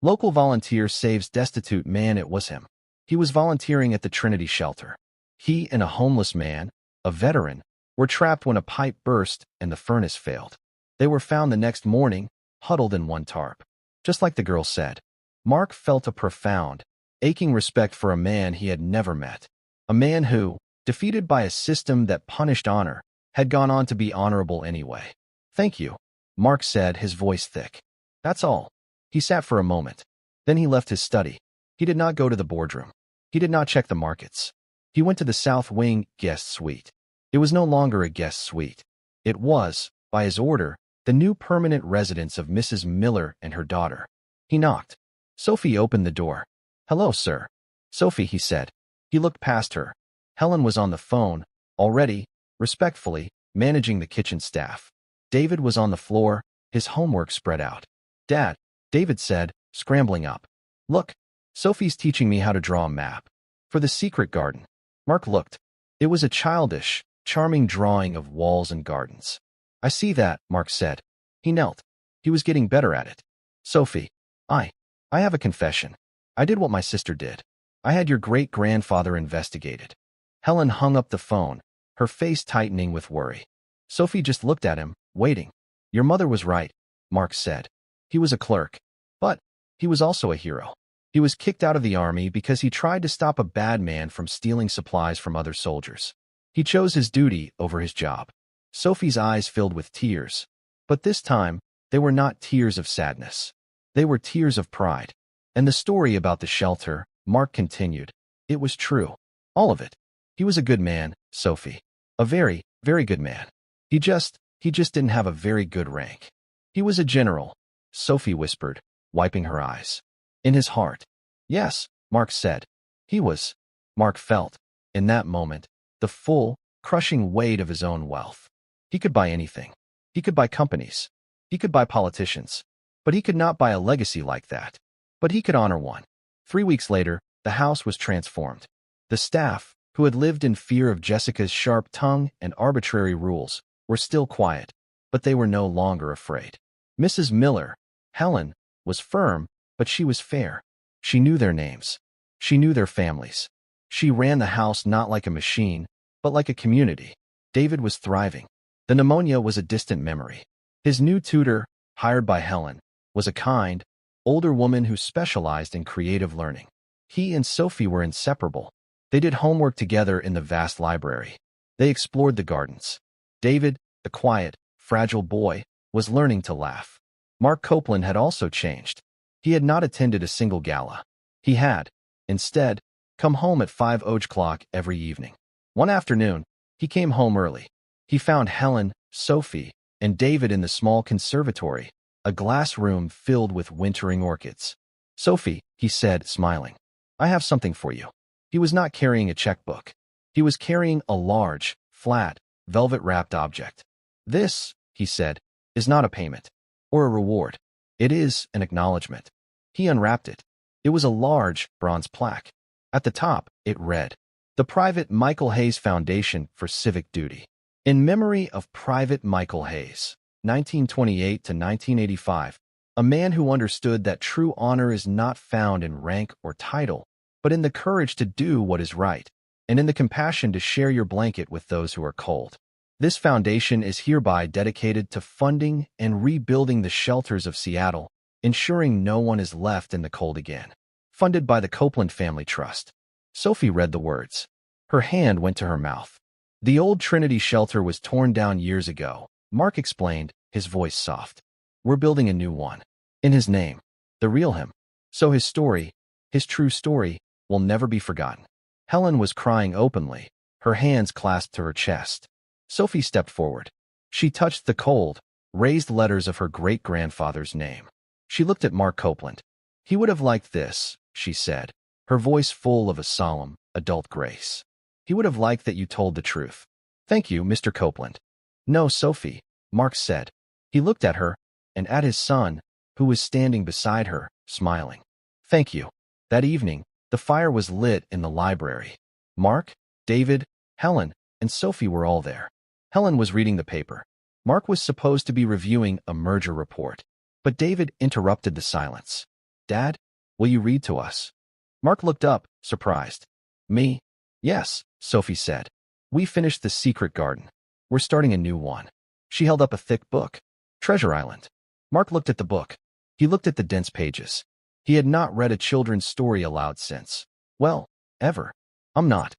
Local volunteer saves destitute man. It was him. He was volunteering at the Trinity shelter. He and a homeless man, a veteran, were trapped when a pipe burst and the furnace failed. They were found the next morning, huddled in one tarp. Just like the girl said. Mark felt a profound, aching respect for a man he had never met. A man who, defeated by a system that punished honor, had gone on to be honorable anyway. Thank you, Mark said, his voice thick. That's all. He sat for a moment. Then he left his study. He did not go to the boardroom. He did not check the markets. He went to the South Wing guest suite. It was no longer a guest suite. It was, by his order, the new permanent residence of Mrs. Miller and her daughter. He knocked. Sophie opened the door. Hello, sir. Sophie, he said. He looked past her. Helen was on the phone, already, respectfully, managing the kitchen staff. David was on the floor, his homework spread out. Dad, David said, scrambling up. Look, Sophie's teaching me how to draw a map. For the secret garden. Mark looked. It was a childish, charming drawing of walls and gardens. I see that, Mark said. He knelt. He was getting better at it. Sophie, I have a confession. I did what my sister did. I had your great-grandfather investigated. Helen hung up the phone, her face tightening with worry. Sophie just looked at him, waiting. Your mother was right, Mark said. He was a clerk. But he was also a hero. He was kicked out of the army because he tried to stop a bad man from stealing supplies from other soldiers. He chose his duty over his job. Sophie's eyes filled with tears. But this time, they were not tears of sadness. They were tears of pride. And the story about the shelter, Mark continued. It was true. All of it. He was a good man, Sophie. A very, very good man. He just didn't have a very good rank. He was a general, Sophie whispered, wiping her eyes. In his heart. Yes, Mark said. He was. Mark felt, in that moment, the full, crushing weight of his own wealth. He could buy anything. He could buy companies. He could buy politicians. But he could not buy a legacy like that. But he could honor one. 3 weeks later, the house was transformed. The staff, who had lived in fear of Jessica's sharp tongue and arbitrary rules, were still quiet, but they were no longer afraid. Mrs. Miller, Helen, was firm, but she was fair. She knew their names. She knew their families. She ran the house not like a machine, but like a community. David was thriving. The pneumonia was a distant memory. His new tutor, hired by Helen, was a kind, older woman who specialized in creative learning. He and Sophie were inseparable. They did homework together in the vast library. They explored the gardens. David, the quiet, fragile boy, was learning to laugh. Mark Copeland had also changed. He had not attended a single gala. He had, instead, come home at 5 o'clock every evening. One afternoon, he came home early. He found Helen, Sophie, and David in the small conservatory, a glass room filled with wintering orchids. "Sophie," he said, smiling, "I have something for you." He was not carrying a checkbook. He was carrying a large, flat, velvet-wrapped object. "This," he said, "is not a payment or a reward. It is an acknowledgement." He unwrapped it. It was a large, bronze plaque. At the top, it read, "The Private Michael Hayes Foundation for Civic Duty. In memory of Private Michael Hayes, 1928 to 1985, a man who understood that true honor is not found in rank or title, but in the courage to do what is right, and in the compassion to share your blanket with those who are cold. This foundation is hereby dedicated to funding and rebuilding the shelters of Seattle, ensuring no one is left in the cold again. Funded by the Copeland Family Trust." Sophie read the words. Her hand went to her mouth. "The old Trinity shelter was torn down years ago," Mark explained, his voice soft. "We're building a new one. In his name. The real him. So his story, his true story, will never be forgotten." Helen was crying openly, her hands clasped to her chest. Sophie stepped forward. She touched the cold, raised letters of her great-grandfather's name. She looked at Mark Copeland. "He would have liked this," she said, her voice full of a solemn, adult grace. "He would have liked that you told the truth." "Thank you, Mr. Copeland." "No, Sophie," Mark said. He looked at her, and at his son, who was standing beside her, smiling. "Thank you." That evening, the fire was lit in the library. Mark, David, Helen, and Sophie were all there. Helen was reading the paper. Mark was supposed to be reviewing a merger report, but David interrupted the silence. "Dad, will you read to us?" Mark looked up, surprised. "Me?" "Yes," Sophie said. "We finished The Secret Garden. We're starting a new one." She held up a thick book. "Treasure Island." Mark looked at the book. He looked at the dense pages. He had not read a children's story aloud since, well, ever. I'm not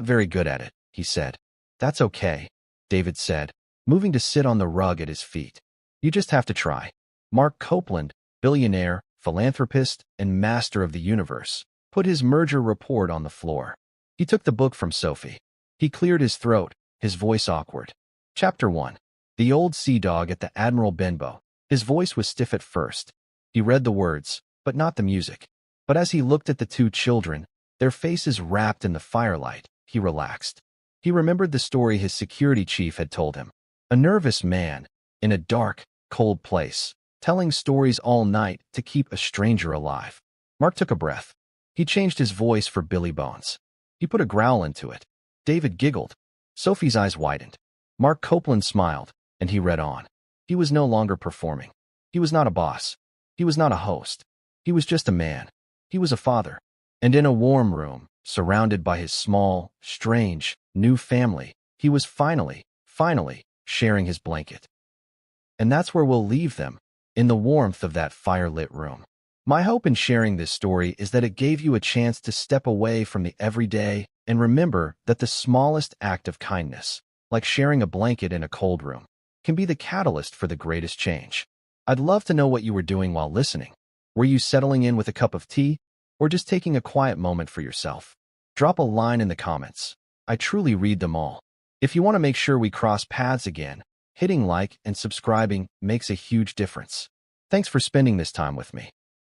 very good at it," he said. "That's okay," David said, moving to sit on the rug at his feet. "You just have to try." Mark Copeland, billionaire, philanthropist, and master of the universe, put his merger report on the floor. He took the book from Sophie. He cleared his throat, his voice awkward. Chapter 1. The Old Sea Dog at the Admiral Benbow. His voice was stiff at first. He read the words, but not the music. But as he looked at the two children, their faces wrapped in the firelight, he relaxed. He remembered the story his security chief had told him. A nervous man, in a dark, cold place, telling stories all night to keep a stranger alive. Mark took a breath. He changed his voice for Billy Bones. He put a growl into it. David giggled. Sophie's eyes widened. Mark Copeland smiled, and he read on. He was no longer performing. He was not a boss. He was not a host. He was just a man. He was a father. And in a warm room, surrounded by his small, strange, new family, he was finally sharing his blanket. And that's where we'll leave them, in the warmth of that fire-lit room. My hope in sharing this story is that it gave you a chance to step away from the everyday and remember that the smallest act of kindness, like sharing a blanket in a cold room, can be the catalyst for the greatest change. I'd love to know what you were doing while listening. Were you settling in with a cup of tea, or just taking a quiet moment for yourself? Drop a line in the comments. I truly read them all. If you want to make sure we cross paths again, hitting like and subscribing makes a huge difference. Thanks for spending this time with me.